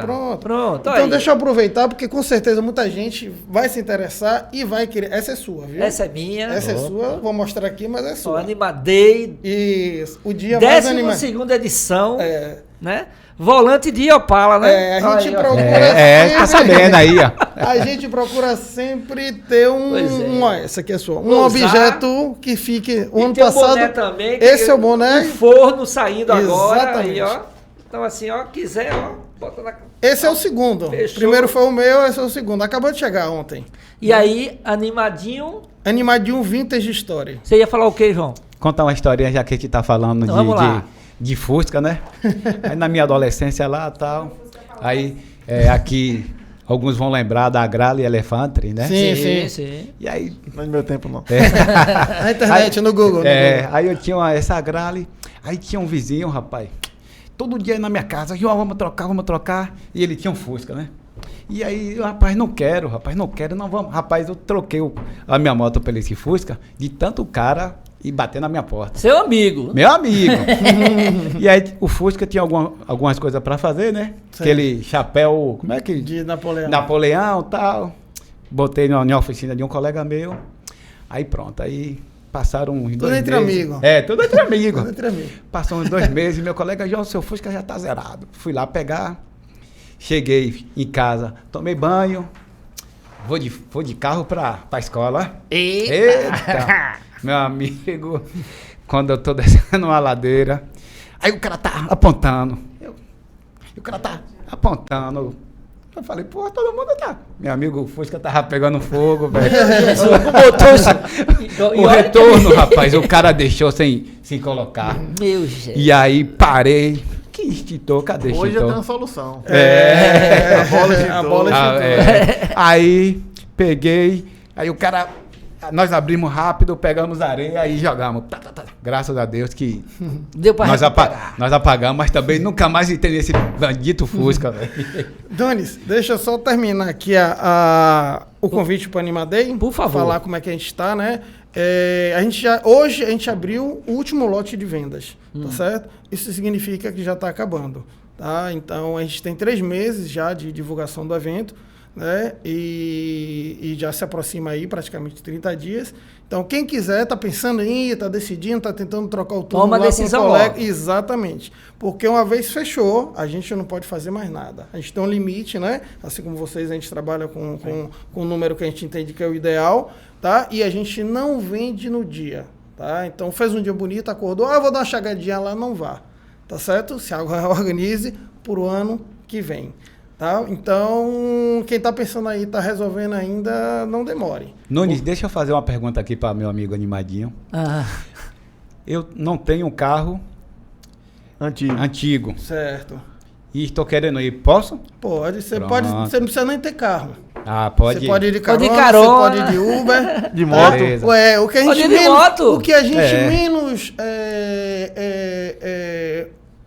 Pronto. Então aí. Deixa eu aproveitar, porque com certeza muita gente vai se interessar e vai querer. Essa é sua, viu? Essa é minha. Essa é sua, vou mostrar aqui, mas é sua. Animadei. Isso. O dia mais animado. 12ª edição. Né? Volante de Opala, né? A gente procura sempre... tá sabendo aí, ó. A gente procura sempre ter essa aqui é sua. Um usar, objeto que fique... O ano tem passado... O boné também. Esse é o boné. O forno saindo agora. Exatamente. Aí, ó. Então assim, ó, quiser, ó, bota na... Esse é o segundo. Fechou. Primeiro foi o meu, esse é o segundo. Acabou de chegar ontem. E aí, Animadinho... Animadinho Vintage Story. Você ia falar o quê, João? Contar uma historinha, já que a gente tá falando de Fusca, né? Aí na minha adolescência lá e tal. Aí aqui alguns vão lembrar da Agrale Elefante, né? Sim. E aí... Não é do meu tempo, não. Na internet, no Google. Aí eu tinha essa Agrale, aí tinha um vizinho, rapaz. Todo dia na minha casa, João, vamos trocar. E ele tinha um Fusca, né? E aí, rapaz, não quero, não vamos. Rapaz, eu troquei a minha moto pelo esse Fusca de tanto cara e bater na minha porta. Seu amigo. Meu amigo. E aí o Fusca tinha algumas coisas pra fazer, né? Sim. Aquele chapéu, como é que... De Napoleão. Napoleão e tal. Botei na oficina de um colega meu. Aí pronto, aí passaram uns 2 meses. Tudo entre amigos. Tudo entre amigos. Tudo entre amigos. Passou uns 2 meses, meu colega, João, seu Fusca já tá zerado. Fui lá pegar, cheguei em casa, tomei banho, vou de carro pra escola. Eita! Meu amigo, quando eu tô descendo uma ladeira, aí o cara tá apontando. Eu falei, pô, todo mundo tá. Meu amigo, o Fusca tava pegando fogo, velho. O retorno, rapaz, o cara deixou sem colocar. Meu Jesus. E aí parei. Que extintor, cadê extintor? Hoje eu tenho uma solução. A bola Aí peguei, aí o cara... Nós abrimos rápido, pegamos areia e jogamos. Graças a Deus que deu pra nós apagamos, mas também nunca mais entrei nesse bandito Fusca, velho. Donis, deixa eu só terminar aqui o convite para o Anima Day. Por favor. Falar como é que a gente está, né? Hoje a gente abriu o último lote de vendas, tá certo? Isso significa que já está acabando, tá? Então, a gente tem 3 meses já de divulgação do evento, né? E já se aproxima aí praticamente 30 dias. Então, quem quiser, tá pensando em ir, tá decidindo, tá tentando trocar o turno Toma lá decisão com o colega. logo. Exatamente. Porque uma vez fechou, a gente não pode fazer mais nada. A gente tem um limite, né? Assim como vocês, a gente trabalha com um número que a gente entende que é o ideal, tá? E a gente não vende no dia, tá? Então, fez um dia bonito, acordou, vou dar uma chagadinha lá, não vá, tá certo? Se organize por o ano que vem. Tá? Então, quem está pensando aí, está resolvendo ainda, não demore. Nunes, deixa eu fazer uma pergunta aqui para meu amigo Animadinho. Eu não tenho um carro antigo Certo. e estou querendo ir. Posso? Pode, você Pronto. você não precisa nem ter carro. Pode Você ir. pode ir de Pode carona, ir carona. você pode ir de Uber. De moto. Beleza. O que a Pode gente ir de menos, moto. o que a gente É. menos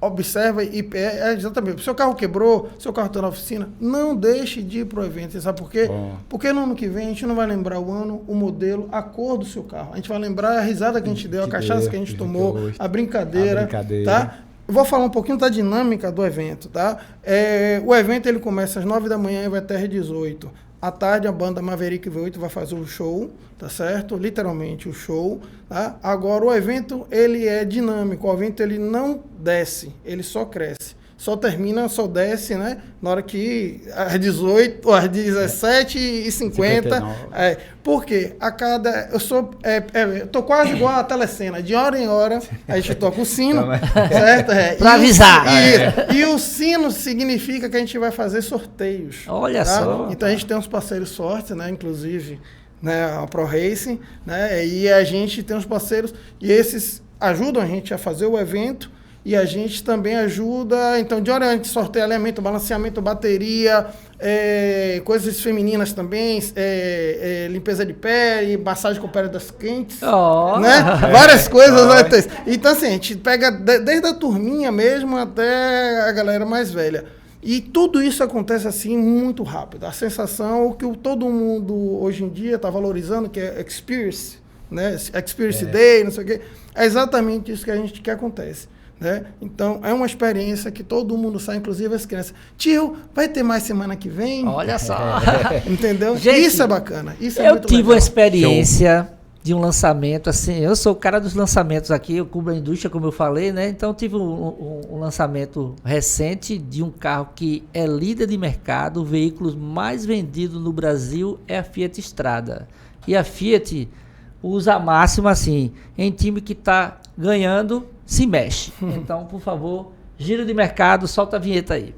observa é exatamente, seu carro quebrou, seu carro está na oficina, não deixe de ir para o evento. Você sabe por quê? Bom. Porque no ano que vem a gente não vai lembrar o ano, o modelo, a cor do seu carro. A gente vai lembrar a risada que a gente deu, a cachaça que a gente tomou, a brincadeira, tá? Eu vou falar um pouquinho da dinâmica do evento, tá? O evento ele começa às 9 da manhã e vai até às 18. À tarde, a banda Maverick V8 vai fazer o show, tá certo? Literalmente, o show, tá? Agora, o evento, ele é dinâmico. O evento, ele não desce, ele só cresce. Só termina, só desce, né? Na hora que, às 18, às 17h50. Por quê? Eu tô quase igual a telecena. De hora em hora, a gente toca o sino, certo? Pra avisar. E o sino significa que a gente vai fazer sorteios. Olha só. Então a gente tem uns parceiros fortes, né? Inclusive, né, a Pro Racing, né? E a gente tem uns parceiros e esses ajudam a gente a fazer o evento e a gente também ajuda. Então, de hora a gente sorteia alinhamento, balanceamento, bateria, coisas femininas também, limpeza de pele, massagem com pérolas quentes, né? Várias coisas. Vai ter. Então, assim, a gente pega desde a turminha mesmo até a galera mais velha. E tudo isso acontece assim muito rápido. A sensação que todo mundo hoje em dia está valorizando, que é experience, né? Experience Day, não sei o quê. É exatamente isso que acontece. Né? Então, é uma experiência que todo mundo sai, inclusive as crianças. Tio, vai ter mais semana que vem? Olha só. Entendeu? Gente, isso é bacana. Isso é eu muito tive legal. uma experiência de um lançamento, assim, eu sou o cara dos lançamentos aqui, eu cubro a indústria, como eu falei, né? Então, tive um lançamento recente de um carro que é líder de mercado, o veículo mais vendido no Brasil é a Fiat Strada. E a Fiat usa a máxima assim, em time que está ganhando, se mexe. Então, por favor, giro de mercado, solta a vinheta aí.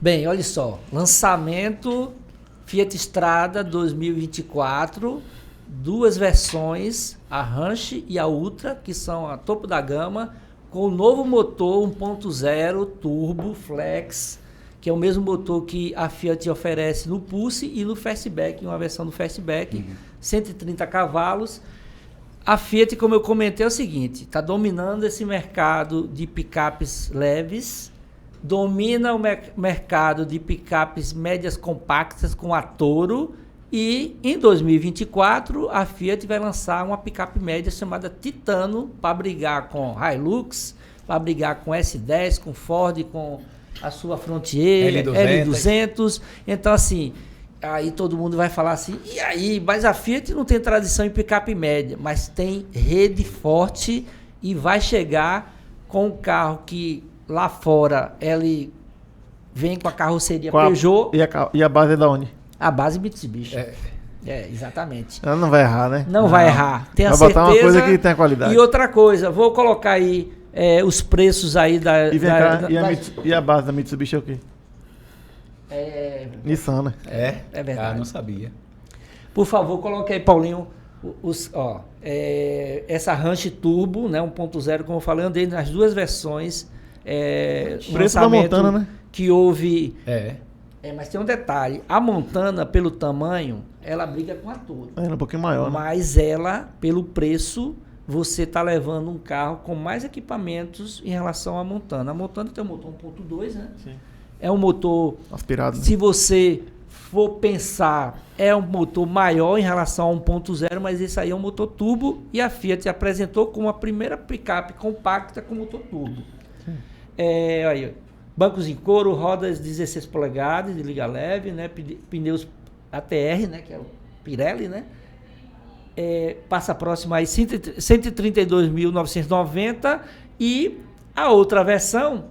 Bem, olha só, lançamento Fiat Strada 2024, duas versões, a Ranch e a Ultra, que são a topo da gama, com o novo motor 1.0 Turbo Flex, que é o mesmo motor que a Fiat oferece no Pulse e no Fastback, uma versão do Fastback, 130 cavalos. A Fiat, como eu comentei, é o seguinte, está dominando esse mercado de picapes leves, domina o mercado de picapes médias compactas com a Toro e em 2024 a Fiat vai lançar uma picape média chamada Titano para brigar com Hilux, para brigar com S10, com Ford, com a sua Frontier, L200. Então, assim, aí todo mundo vai falar assim, e aí, mas a Fiat não tem tradição em picape média, mas tem rede forte e vai chegar com um carro que lá fora ele vem com a carroceria Peugeot. E a base é da onde? A base Mitsubishi. Exatamente. Ela não vai errar, né? Não vai errar. Tenha vai certeza. Botar uma coisa que tenha qualidade. E outra coisa, vou colocar aí os preços aí da... E, vem cá, e a base da Mitsubishi é o quê? Nissan, né? É verdade. Não sabia. Por favor, coloque aí, Paulinho, essa Ranch Turbo, né, 1.0, como eu falei, andei nas duas versões. Preço da Montana, né? Que houve... mas tem um detalhe, a Montana, pelo tamanho, ela briga com a Toro. É um pouquinho maior, né? Mas ela, pelo preço, você está levando um carro com mais equipamentos em relação à Montana. A Montana tem um motor 1.2, né? Sim. É um motor... aspirado. Se você for pensar, é um motor maior em relação a 1.0, mas esse aí é um motor turbo e a Fiat apresentou como a primeira picape compacta com motor turbo. Aí, bancos em couro, rodas 16 polegadas de liga leve, né? Pneus ATR, né? Que é o Pirelli, né? Passa próximo aí 132.990 e a outra versão,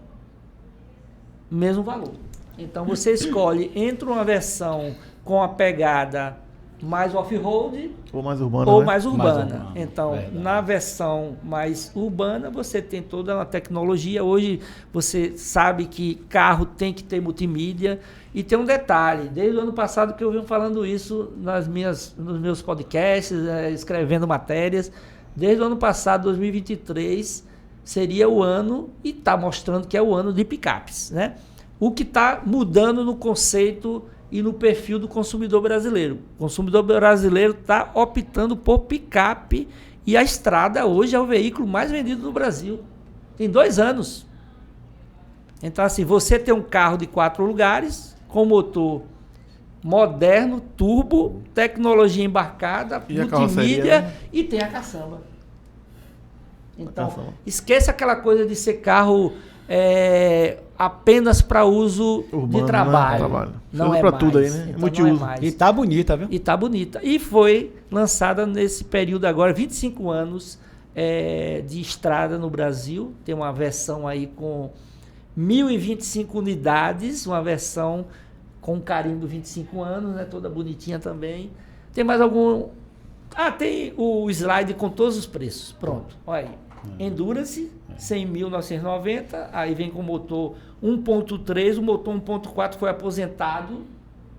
mesmo valor. Então você escolhe entre uma versão com a pegada mais off-road ou mais urbana. Ou né? mais urbana. Mais urbana. Então, Verdade. na versão mais urbana, você tem toda uma tecnologia. Hoje, você sabe que carro tem que ter multimídia. E tem um detalhe, desde o ano passado que eu venho falando isso nos meus podcasts, escrevendo matérias. Desde o ano passado, 2023, seria o ano, e está mostrando que é o ano de picapes, né? O que está mudando no conceito e no perfil do consumidor brasileiro. O consumidor brasileiro está optando por picape e a estrada hoje é o veículo mais vendido no Brasil. Tem 2 anos. Então, assim, você tem um carro de 4 lugares, com motor moderno, turbo, tecnologia embarcada, E a multimídia carroceria, né? e tem a caçamba. Então, caçamba. esqueça aquela coisa de ser carro apenas para uso Urbano, de trabalho. né? Não Usa é pra mais. tudo aí, né? Então, Multiuso. não é mais. E tá bonita, viu? E tá bonita. E foi lançada nesse período agora, 25 anos de estrada no Brasil. Tem uma versão aí com 1.025 unidades, uma versão com carimbo 25 anos, né? Toda bonitinha também. Tem mais algum... tem o slide com todos os preços. Pronto, olha aí. Endurance, 100.990, aí vem com motor 1.3, o motor 1.4 foi aposentado,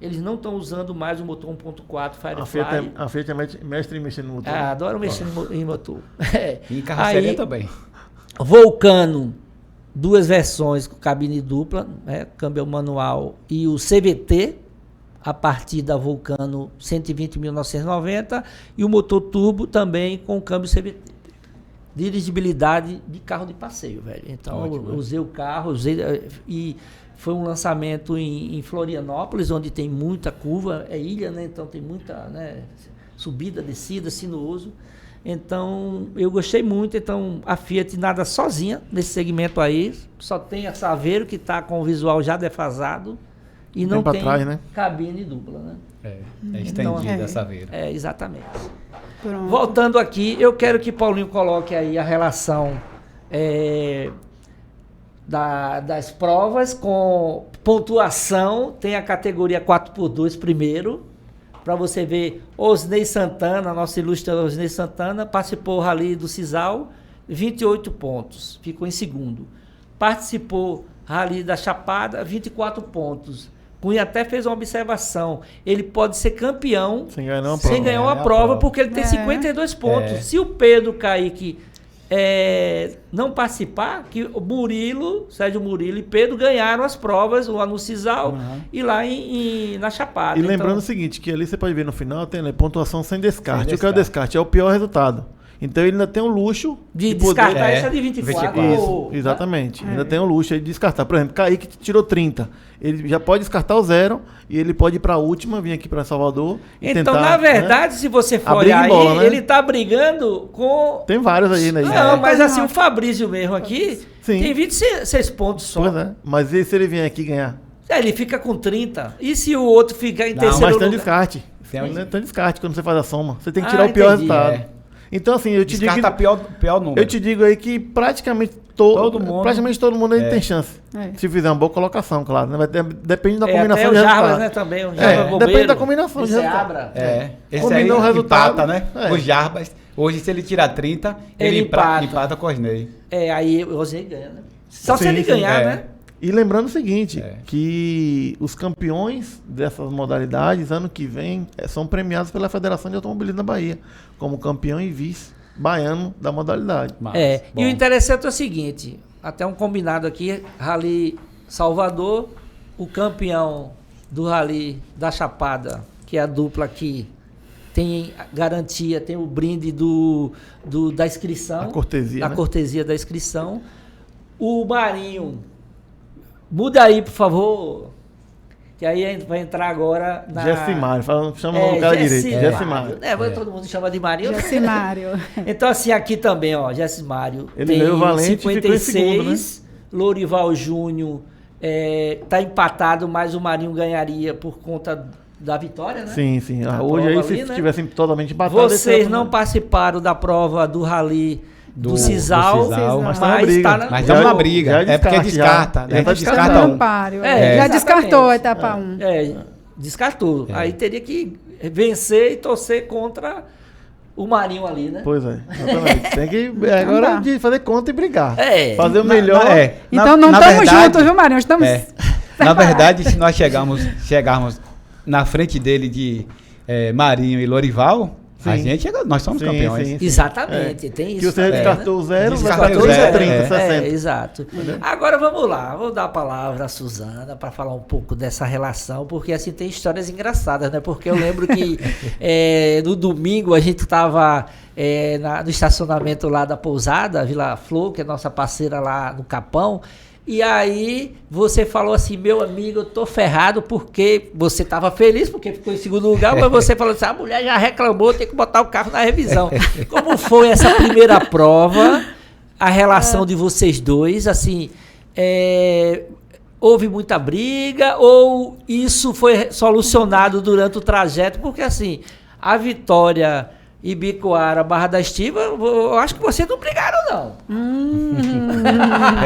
eles não estão usando mais o motor 1.4 Firefly. A Fiat é mestre em mexer no motor. Adoro mexer em motor. E em carroceria Aí, também. Vulcano, 2 versões com cabine dupla, né, câmbio manual e o CVT, a partir da Vulcano 120.990 e o motor turbo também com câmbio CVT. Dirigibilidade de carro de passeio, velho. Então, eu usei o carro, e foi um lançamento em Florianópolis, onde tem muita curva, é ilha, né? Então tem muita, né, subida, descida, sinuoso. Então, eu gostei muito. Então, a Fiat nada sozinha nesse segmento aí, só tem a Saveiro, que está com o visual já defasado, e não tem trás, né? cabine dupla, né? É estendida essa veira. Exatamente. Pronto. Voltando aqui, eu quero que Paulinho coloque aí a relação das provas com pontuação. Tem a categoria 4x2 primeiro, para você ver. Osnei Santana, nosso ilustre Osnei Santana, participou do Rally do Cisal, 28 pontos, ficou em segundo. Participou Rally da Chapada, 24 pontos. Cunha até fez uma observação. Ele pode ser campeão Sem ganhar uma sem prova. ganhar uma prova, porque ele tem 52 pontos. Se o Pedro Kaique não participar, que o Murilo, Sérgio Murilo e Pedro ganharam as provas lá no Cisal e lá na Chapada. E lembrando o seguinte, que ali você pode ver no final, tem pontuação sem descarte. O que é o descarte? É o pior resultado. Então ele ainda tem o luxo De poder- descartar É, essa de 24. 24. ou- Isso, exatamente. Ainda tem o luxo aí de descartar. Por exemplo, Kaique tirou 30. Ele já pode descartar o 0 e ele pode ir para a última, vir aqui para Salvador e Então, tentar, na né? verdade, se você for A briga olhar em bola, aí, né? ele tá brigando com... Tem vários aí, né? Não, mas assim, o Fabrício mesmo aqui Sim. tem 26 pontos só. Pois é. Mas e se ele vier aqui ganhar? Ele fica com 30. E se o outro ficar em Não, terceiro Mas tem um lugar? descarte. Tem um- Tem um descarte quando você faz a soma. Você tem que Ah, tirar o pior entendi. resultado. É. Então, assim, eu te digo. Descarta pior número. Eu te digo aí que praticamente Todo mundo- praticamente todo mundo aí É. tem chance. É. Se fizer uma boa colocação, claro. Né? É, Depende da combinação até de o Jarbas, resultado. né, também. O Jarbas Bobeiro, depende da combinação de esse resultado. Abra. É. Esse Combinou aí o resultado, empata, né? é. O Jarbas. Hoje, se ele tirar 30, Ele ele empata. empata com o Osnei. É, aí o Rosnei ganha, né? Só se Sim, ele sim, ganhar, é. né? E lembrando o seguinte, É. que os campeões dessas modalidades, ano que vem, são premiados pela Federação de Automobilismo da Bahia, como campeão e vice baiano da modalidade. Mas, É, bom. e o interessante é o seguinte, até um combinado aqui, Rally Salvador, o campeão do Rally da Chapada, que é a dupla aqui, tem garantia, tem o brinde da inscrição. A cortesia, Da né? cortesia da inscrição. O Marinho, muda aí, por favor, que aí a gente vai entrar agora na... Jessimar, chama o cara direito. Jessimar. Todo mundo chama de Marinho. Jessimário. Então, assim, aqui também, ó, Jessimário Ele tem ganhou o Valente e ficou em 56, segundo, Lorival Júnior tá empatado, mas o Marinho ganharia por conta da vitória, né? Sim, sim. A Hoje aí, prova se ali, né? tivessem totalmente empatado... Vocês esse não era- participaram da prova do Rally do Do Cisal, Cisal. Mas tá na briga. tá na... Mas Já- é uma briga. já É porque descarte, descarta. já. Né? Já tá Descarta descartando. um. Amparo. É, Já exatamente. descartou a etapa 1. Descartou. É. Aí teria que vencer e torcer contra o Marinho ali, né? Pois é, exatamente. Tem que agora dá. de fazer conta e brigar. É. Fazer o melhor. Então não estamos juntos, viu, Marinho? Estamos É. Na verdade, se nós chegarmos na frente dele de Marinho e Lorival, Sim. nós somos Sim, campeões. sim. Exatamente, tem isso. Que você também, descartou o zero, vai Descartei para o zero, 30, é. 60. exato. Agora vamos lá, vou dar a palavra à Suzana para falar um pouco dessa relação, porque assim tem histórias engraçadas, né? Porque eu lembro que no domingo a gente estava no estacionamento lá da pousada, Vila Flor, que é nossa parceira lá no Capão. E aí você falou assim, meu amigo, eu tô ferrado porque você tava feliz porque ficou em segundo lugar, mas você falou assim, a mulher já reclamou, tem que botar o carro na revisão. Como foi essa primeira prova, a relação de vocês dois, assim, houve muita briga ou isso foi solucionado durante o trajeto? Porque assim, a Vitória... Ibicoara, Barra da Estiva, eu acho que vocês não brigaram, não.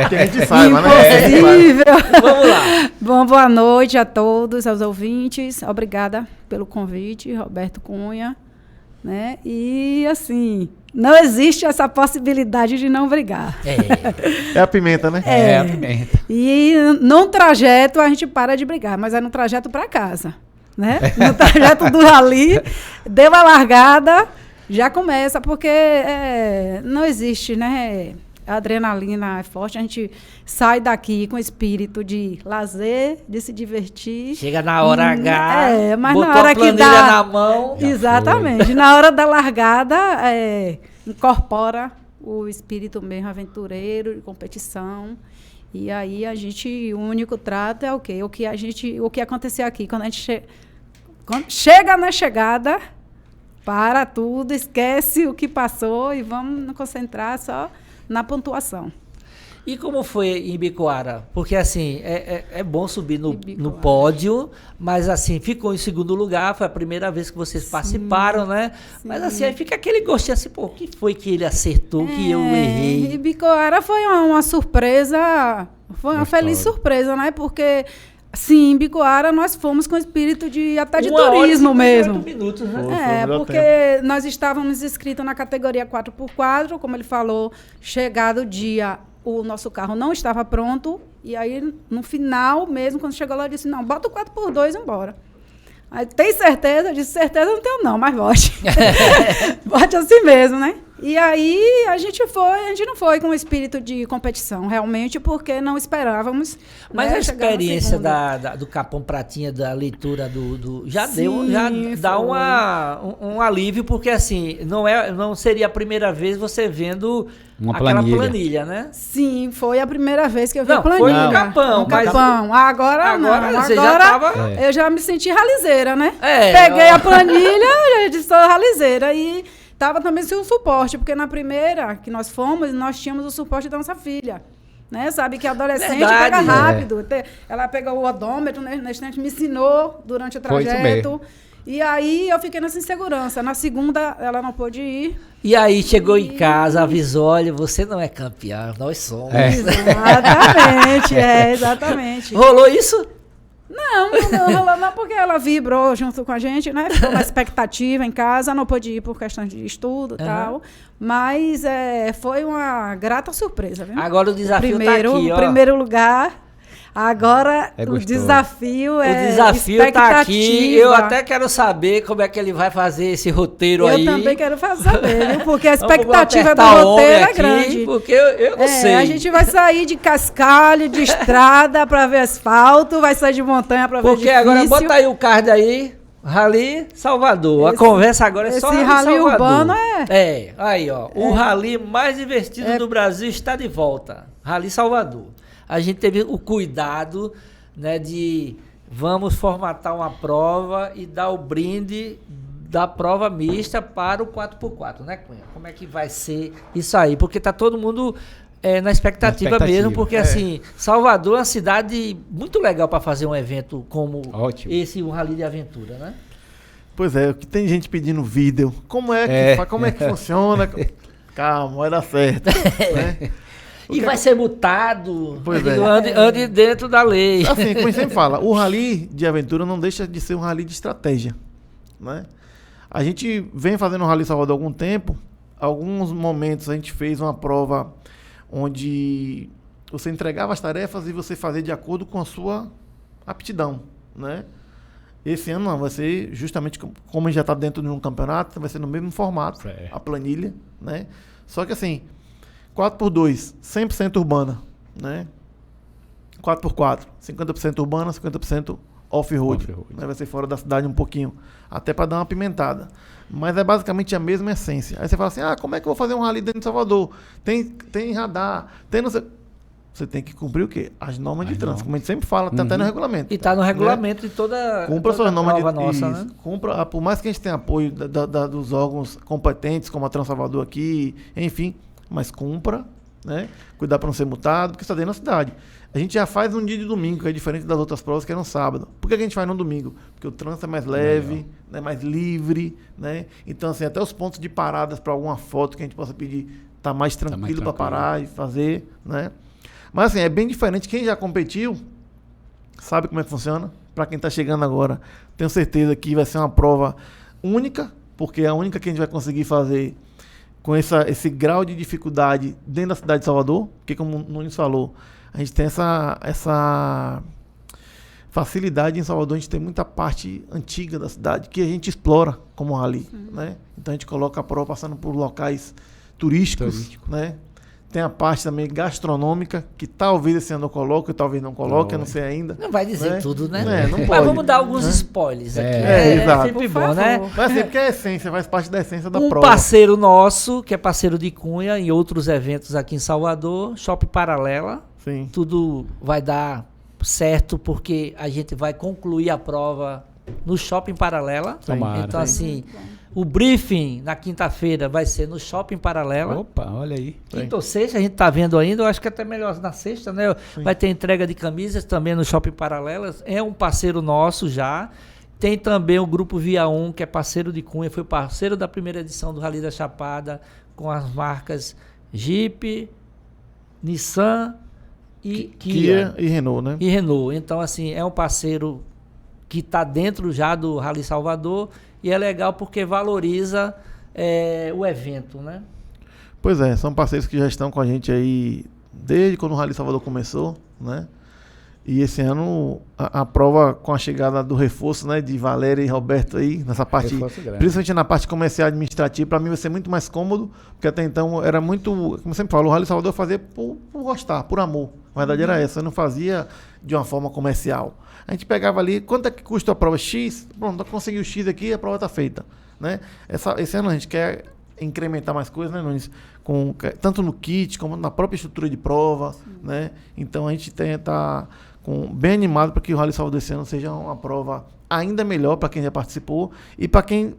Que a gente saiba, né? Impossível. Vamos lá. Bom, boa noite a todos, aos ouvintes. Obrigada pelo convite, Roberto Cunha. Né? E, assim, não existe essa possibilidade de não brigar. É a pimenta, né? É, a pimenta. E num trajeto a gente para de brigar, mas é no trajeto para casa. Né? No trajeto do rally, deu a largada, já começa, porque não existe, né? A adrenalina é forte, a gente sai daqui com espírito de lazer, de se divertir. Chega na hora H, mas botou na hora a que planilha dá, na mão. exatamente, na hora da largada, incorpora o espírito mesmo aventureiro, de competição. E aí o único trato é o quê? O que aconteceu aqui, quando a gente chega na chegada, para tudo, esquece o que passou e vamos nos concentrar só na pontuação. E como foi em Ibicoara? Porque assim, é bom subir no Ibicoara. pódio, mas assim, ficou em segundo lugar, foi a primeira vez que vocês participaram, né? Mas assim, aí fica aquele gostinho assim, pô, o que foi que ele acertou, que eu errei? Ibicoara foi uma surpresa, foi uma feliz surpresa, né? Porque, sim, em Ibicoara nós fomos com espírito de até de 1 hora e turismo 58 mesmo. minutos, né? Foi Porque nós estávamos inscritos na categoria 4x4, como ele falou, chegado o dia, o nosso carro não estava pronto, e aí no final mesmo, quando chegou lá, eu disse, não, bota o 4x2 e embora. Aí, tem certeza? Eu disse, certeza não tenho não, mas bote. Bote assim mesmo, né? E aí a gente não foi com o espírito de competição, realmente, porque não esperávamos. Mas né, a chegar na experiência segunda. do Capão Pratinha, da leitura já Sim, dá foi. um alívio, porque assim, não seria a primeira vez você vendo Uma aquela planilha. planilha, né? Sim, foi a primeira vez que eu vi Não, a planilha. foi no Capão, No mas- Capão. Agora não. Agora você já Agora tava- eu já me senti ralizeira, né? É, Peguei ó. a planilha e disse, sou ralizeira. E tava também sem o suporte, porque na primeira que nós fomos, nós tínhamos o suporte da nossa filha. Né? Sabe que a adolescente Verdade. pega rápido. Ela pegou o odômetro, né? Me ensinou durante o Foi isso trajeto. mesmo. E aí eu fiquei nessa insegurança. Na segunda, ela não pôde ir. E aí chegou em casa, avisou, olha, você não é campeão, nós somos. É. Exatamente, exatamente. Rolou isso? Não, não, porque ela vibrou junto com a gente, né? Ficou na expectativa em casa, não pôde ir por questões de estudo e tal. Mas foi uma grata surpresa, viu? Agora o desafio tá aqui, ó. Primeiro lugar. Agora É o gostoso. desafio é O desafio tá aqui. expectativa. Eu até quero saber como é que ele vai fazer esse roteiro Eu aí. também quero saber, viu? Porque a Vamos expectativa do apertar o homem roteiro é aqui, grande. Porque eu não sei. A gente vai sair de cascalho, de estrada para ver asfalto, vai sair de montanha para ver Porque difícil. agora bota aí o card aí. Rally Salvador. A conversa agora é só esse Rally rally Salvador. urbano aí ó. O rally mais divertido do Brasil está de volta. Rally Salvador. A gente teve o cuidado, né, de vamos formatar uma prova e dar o brinde da prova mista para o 4x4, né, Cunha? Como é que vai ser isso aí? Porque tá todo mundo na expectativa mesmo, porque assim, Salvador é uma cidade muito legal para fazer um evento como Ótimo. esse, um rally de aventura, né? Pois é, que tem gente pedindo vídeo. Como é que funciona? Calma, vai dar certo. Né? E vai ser multado. Pois Eu digo, é. ande dentro da lei. Assim, como a gente sempre fala, o rally de aventura não deixa de ser um rally de estratégia. Né? A gente vem fazendo o Rally Salvador há algum tempo. Alguns momentos a gente fez uma prova onde você entregava as tarefas e você fazia de acordo com a sua aptidão. Né? Esse ano não, vai ser justamente como a gente já está dentro de um campeonato, vai ser no mesmo formato, a planilha. Né? Só que assim, 4x2, 100% urbana, né? 4x4, 50% urbana, 50% off-road. Né? Vai ser fora da cidade um pouquinho, até para dar uma pimentada. Mas é basicamente a mesma essência. Aí você fala assim, como é que eu vou fazer um rally dentro de Salvador? Tem radar, tem não sei... Você tem que cumprir o quê? As normas de trânsito, como a gente sempre fala, tá até no regulamento. E tá no regulamento de toda Cumpra suas normas de nossa, né? Cumpra, por mais que a gente tenha apoio dos órgãos competentes, como a Transalvador aqui, enfim, mas cumpra, né? Cuidar para não ser multado, porque está dentro da cidade. A gente já faz um dia de domingo, que é diferente das outras provas que é no sábado. Por que a gente faz no domingo? Porque o trânsito é mais leve, né? Mais livre, né? Então, assim, até os pontos de paradas para alguma foto que a gente possa pedir, tá mais tranquilo para parar e fazer, né? Mas assim, é bem diferente. Quem já competiu sabe como é que funciona. Para quem está chegando agora, tenho certeza que vai ser uma prova única, porque é a única que a gente vai conseguir fazer com esse grau de dificuldade dentro da cidade de Salvador. Porque, como o Nunes falou, a gente tem essa facilidade em Salvador. A gente tem muita parte antiga da cidade que a gente explora como rally. Né? Então a gente coloca a prova passando por locais turísticos. Né? Tem a parte também gastronômica, que talvez esse ano eu coloque, talvez não coloque, eu não sei ainda. Não vai dizer né? tudo, né? Não pode. Mas vamos dar alguns spoilers aqui. Exato. Sempre bom, né? Mas assim, porque a essência faz parte da essência da Um prova. parceiro nosso, que é parceiro de Cunha, em outros eventos aqui em Salvador, Shopping Paralela. Sim. Tudo vai dar certo, porque a gente vai concluir a prova no Shopping Paralela. Tomara. Então, assim, o briefing na quinta-feira vai ser no Shopping Paralela. Opa, olha aí. Quinta ou sexta, a gente tá vendo ainda, eu acho que até melhor na sexta, né? Sim. Vai ter entrega de camisas também no Shopping Paralelas. É um parceiro nosso já. Tem também o Grupo Via 1, que é parceiro de Cunha, foi parceiro da primeira edição do Rally da Chapada, com as marcas Jeep, Nissan e Kia. E Renault, né? E Renault. Então, assim, é um parceiro que está dentro já do Rally Salvador e é legal porque valoriza o evento, né? Pois é, são parceiros que já estão com a gente aí desde quando o Rally Salvador começou, né? E esse ano a prova com a chegada do reforço, né, de Valéria e Roberto aí, nessa parte, Reforço grande. principalmente na parte comercial e administrativa, para mim vai ser muito mais cômodo, porque até então era muito, como eu sempre falo, o Rally Salvador eu fazia por gostar, por amor. A verdade era essa, eu não fazia de uma forma comercial. A gente pegava ali, quanto é que custa a prova? X, pronto, conseguiu X aqui, a prova está feita, né? Esse ano a gente quer incrementar mais coisas, né, Nunes? Tanto no kit, como na própria estrutura de prova, né? Então a gente tá bem animado para que o Rally Salvador esse ano seja uma prova ainda melhor para quem já participou e para quem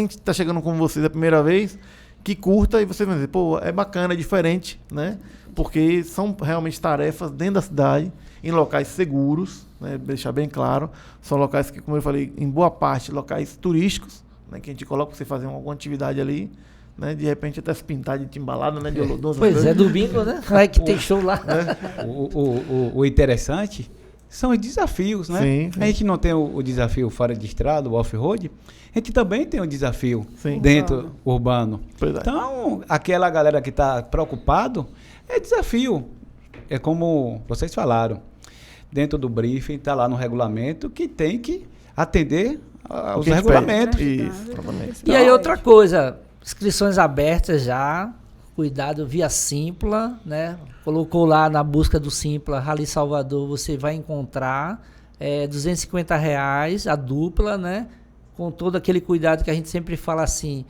está chegando com vocês a primeira vez, que curta e você vai dizer, pô, é bacana, é diferente, né? Porque são realmente tarefas dentro da cidade, em locais seguros, né? Deixar bem claro, são locais que, como eu falei, em boa parte, locais turísticos, né? Que a gente coloca para você fazer alguma atividade ali, né? De repente até se pintar de timbalada, né? De Olodum, Pois é, domingo, né? Vai que tem show lá. O interessante são os desafios, né? Sim, sim. A gente não tem o desafio fora de estrada, o off-road, a gente também tem um desafio Sim. dentro urbano. Pois é. Então, aquela galera que está preocupado, é desafio. É como vocês falaram, dentro do briefing, está lá no regulamento, que tem que atender aos que a gente regulamentos. pede. Isso, exatamente. E aí outra coisa, inscrições abertas já, cuidado via Simpla, né? Colocou lá na busca do Simpla, Rally Salvador, você vai encontrar R$250 a dupla, né? Com todo aquele cuidado que a gente sempre fala assim,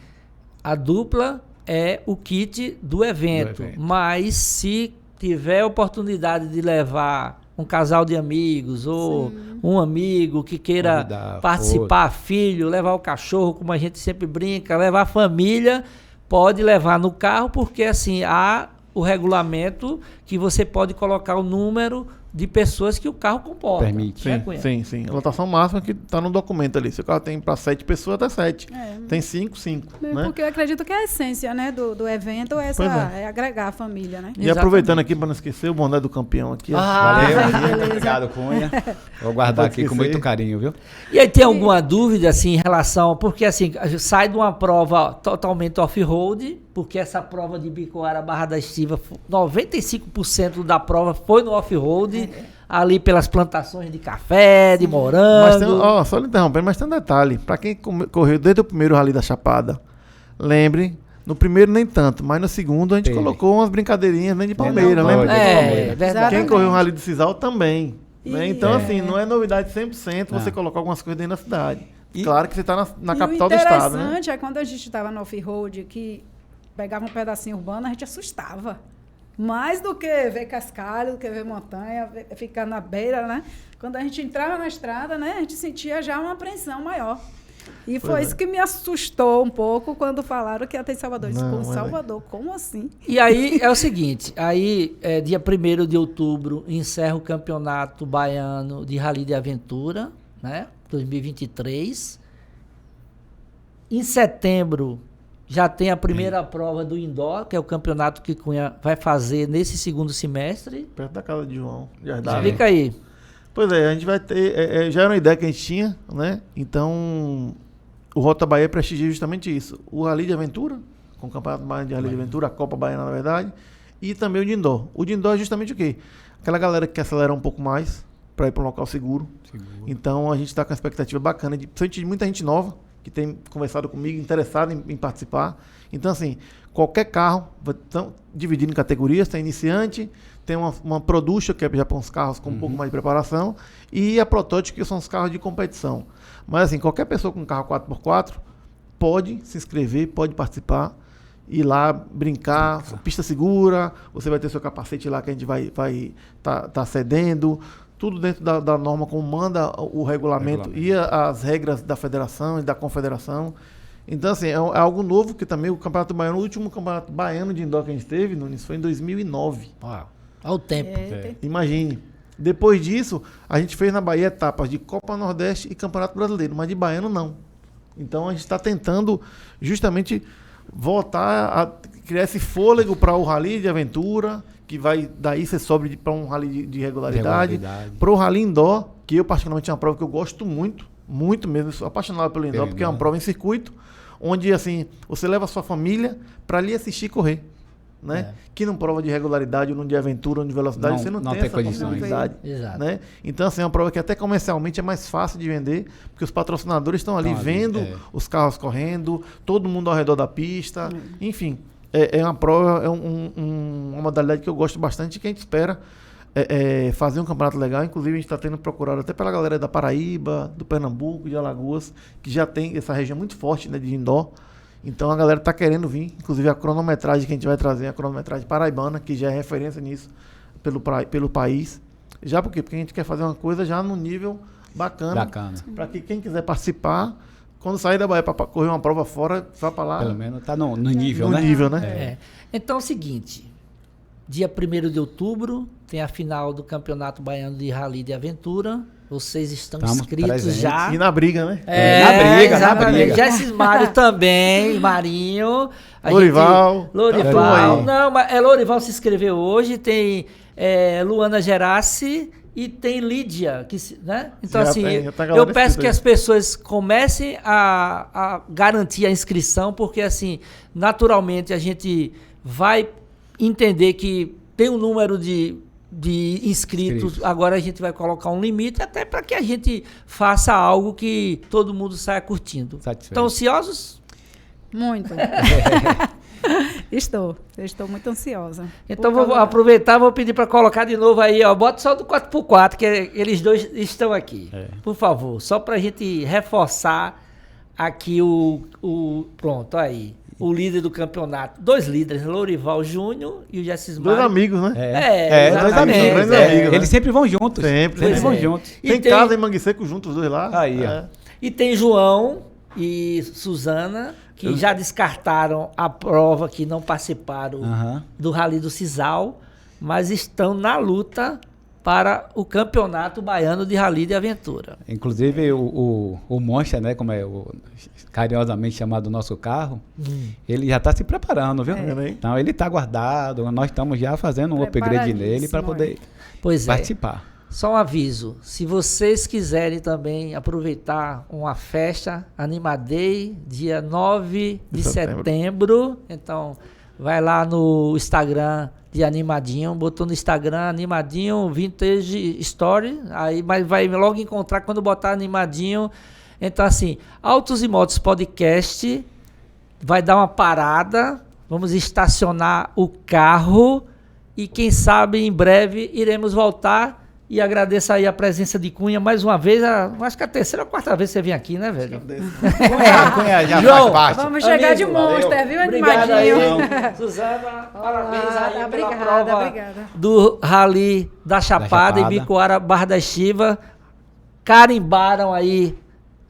a dupla é o kit do evento, mas se tiver oportunidade de levar um casal de amigos ou um amigo que queira Convidar, participar, filho, levar o cachorro, como a gente sempre brinca, levar a família, pode levar no carro, porque assim, há o regulamento que você pode colocar o número de pessoas que o carro comporta. Permite. Né, Cunha? Sim. A lotação máxima que está no documento ali. Se o carro tem para 7 pessoas, até 7. Tem 5, né? Porque eu acredito que a essência, né, do evento Pois é agregar a família, né? E aproveitando aqui, para não esquecer, o boné do campeão aqui. Ó. Valeu, beleza. obrigado, Cunha. Vou guardar aqui com muito carinho, viu? E aí tem alguma dúvida assim em relação, porque assim, a gente sai de uma prova totalmente off-road, porque essa prova de Bicoara Barra da Estiva, 95% da prova foi no off-road, ali pelas plantações de café, de morango. Mas tem, só lhe interrompendo, mas tem um detalhe. Para quem correu desde o primeiro Rally da Chapada, lembre, no primeiro nem tanto, mas no segundo a gente colocou umas brincadeirinhas nem de Palmeira, lembra? Verdade. Quem correu um Rally do Cisal também. Né? Então, É. assim, não é novidade 100% você colocar algumas coisas dentro da cidade. Claro que você está na capital E do o estado, né? interessante é quando a gente estava no off-road, que pegava um pedacinho urbano, a gente assustava. Mais do que ver cascalho, do que ver montanha, ficar na beira, né? Quando a gente entrava na estrada, né? A gente sentia já uma apreensão maior. E foi isso que me assustou um pouco quando falaram que ia ter em Salvador. Eu disse, pô, Salvador, como assim? E aí é o seguinte, aí dia 1º de outubro encerra o Campeonato Baiano de Rally de Aventura, né? 2023. Em setembro já tem a primeira prova do indoor, que é o campeonato que Cunha vai fazer nesse segundo semestre. Perto da casa de João. Explica aí. Pois é, a gente vai ter. Já era uma ideia que a gente tinha, né? Então, o Rota Bahia prestigia justamente isso. O Rally de Aventura, com o Campeonato Baiano de Rally de Aventura, a Copa Baiana, na verdade, e também o de indoor. O de indoor é justamente o quê? Aquela galera que quer acelerar um pouco mais para ir para um local seguro. Então, a gente está com uma expectativa bacana, principalmente de muita gente nova, que tem conversado comigo, interessado em participar. Então, assim, qualquer carro, estão dividindo em categorias, tem iniciante, tem uma Production, que é já para uns carros com um pouco mais de preparação, e a Protótipo, que são os carros de competição. Mas, assim, qualquer pessoa com carro 4x4 pode se inscrever, pode participar, ir lá, brincar, pista segura, você vai ter seu capacete lá que a gente vai tá cedendo, tudo dentro da norma como manda o regulamento e as regras da federação e da confederação. Então, assim, é algo novo que também o Campeonato Baiano, o último Campeonato Baiano de Indoor que a gente teve, Nunes, foi em 2009. Olha o tempo. Imagine. Depois disso, a gente fez na Bahia etapas de Copa Nordeste e Campeonato Brasileiro, mas de Baiano não. Então, a gente está tentando justamente voltar a criar esse fôlego para o Rally de Aventura, que vai daí você sobe para um Rally de regularidade. Para o Rally Indoor, que eu particularmente é uma prova que eu gosto muito, muito mesmo, sou apaixonado pelo Indoor, porque é uma prova em circuito, onde assim, você leva a sua família para ali assistir correr. né? Que não prova de regularidade, ou não de aventura, ou de velocidade, você não tem essa condições. possibilidade. Exato. Né? Então, assim, é uma prova que até comercialmente é mais fácil de vender, porque os patrocinadores estão ali vendo os carros correndo, todo mundo ao redor da pista, enfim. É uma prova, uma modalidade que eu gosto bastante e que a gente espera fazer um campeonato legal. Inclusive, a gente está tendo procurado até pela galera da Paraíba, do Pernambuco, de Alagoas, que já tem essa região muito forte, né, de indoor. Então a galera está querendo vir. Inclusive a cronometragem que a gente vai trazer, a cronometragem paraibana, que já é referência nisso pelo país. Já por quê? Porque a gente quer fazer uma coisa já no nível bacana. Para que quem quiser participar, quando sair da Bahia para correr uma prova fora, vá para lá. Pelo menos está no nível, no né? nível, né? Então é o seguinte, dia 1º de outubro tem a final do Campeonato Baiano de Rally de Aventura. Vocês estão inscritos presentes. já. E na briga, né? Na briga. Jessis Mário também, Marinho. Lorival. Lorival. Não, mas Lorival se inscreveu hoje. Tem Luana Gerassi e tem Lídia. Né? Então, Já assim, tá eu peço que as pessoas comecem a garantir a inscrição, porque, assim, naturalmente a gente vai entender que tem um número de inscritos, agora a gente vai colocar um limite até para que a gente faça algo que todo mundo saia curtindo. Estão ansiosos? Muito. Estou muito ansiosa. Então vou aproveitar, vou pedir para colocar de novo aí, ó, bota só do 4x4, que eles dois estão aqui. Por favor, só para a gente reforçar aqui pronto, aí. O líder do campeonato, 2 líderes, Lorival Júnior e o Jessis Mário. 2 amigos, né? Exatamente. 2 amigos, grandes amigos, né? Eles sempre vão juntos. Sempre vão juntos. Tem casa em Mangue Seco juntos os dois lá. Aí, ó. E tem João e Suzana, que já descartaram a prova, que não participaram do Rally do Cisal, mas estão na luta para o Campeonato Baiano de Rally de Aventura. Inclusive o Monster, né, como é carinhosamente chamado o nosso carro, ele já está se preparando, viu? Então ele está guardado, nós estamos já fazendo um upgrade nele para poder participar. Só um aviso, se vocês quiserem também aproveitar uma festa, Animaday, dia 9 de setembro, então vai lá no Instagram de Animadinho, botou no Instagram Animadinho Vintage Story, aí vai logo encontrar quando botar Animadinho. Então, assim, Autos e Motos Podcast vai dar uma parada, vamos estacionar o carro e quem sabe em breve iremos voltar. E agradeço aí a presença de Cunha mais uma vez. Acho que a 3ª ou 4ª vez que você vem aqui, né, velho? Cunha já João, faz parte. Vamos chegar de Monster, viu, Animadinho? Suzana, parabéns aí pela obrigada, prova obrigada. do Rally da Chapada em Bicoara, Barra da Estiva. Carimbaram aí,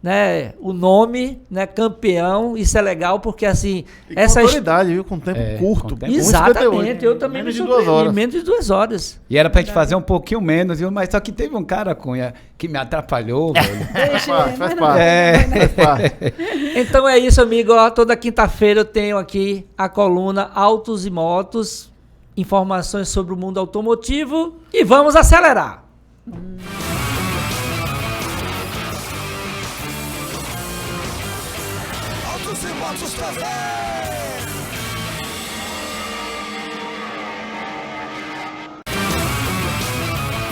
né, o nome, né, campeão. Isso é legal porque, assim, com autoridade, viu? Com tempo curto. Com tempo exatamente, eu também menos me de 2 horas. menos de 2 horas. E era pra gente fazer um pouquinho menos, viu? Mas só que teve um cara, Cunha, que me atrapalhou, velho. Faz parte. Então é isso, amigo. Ó, toda quinta-feira eu tenho aqui a coluna Autos e Motos, informações sobre o mundo automotivo e vamos acelerar. Autos e Motos TV.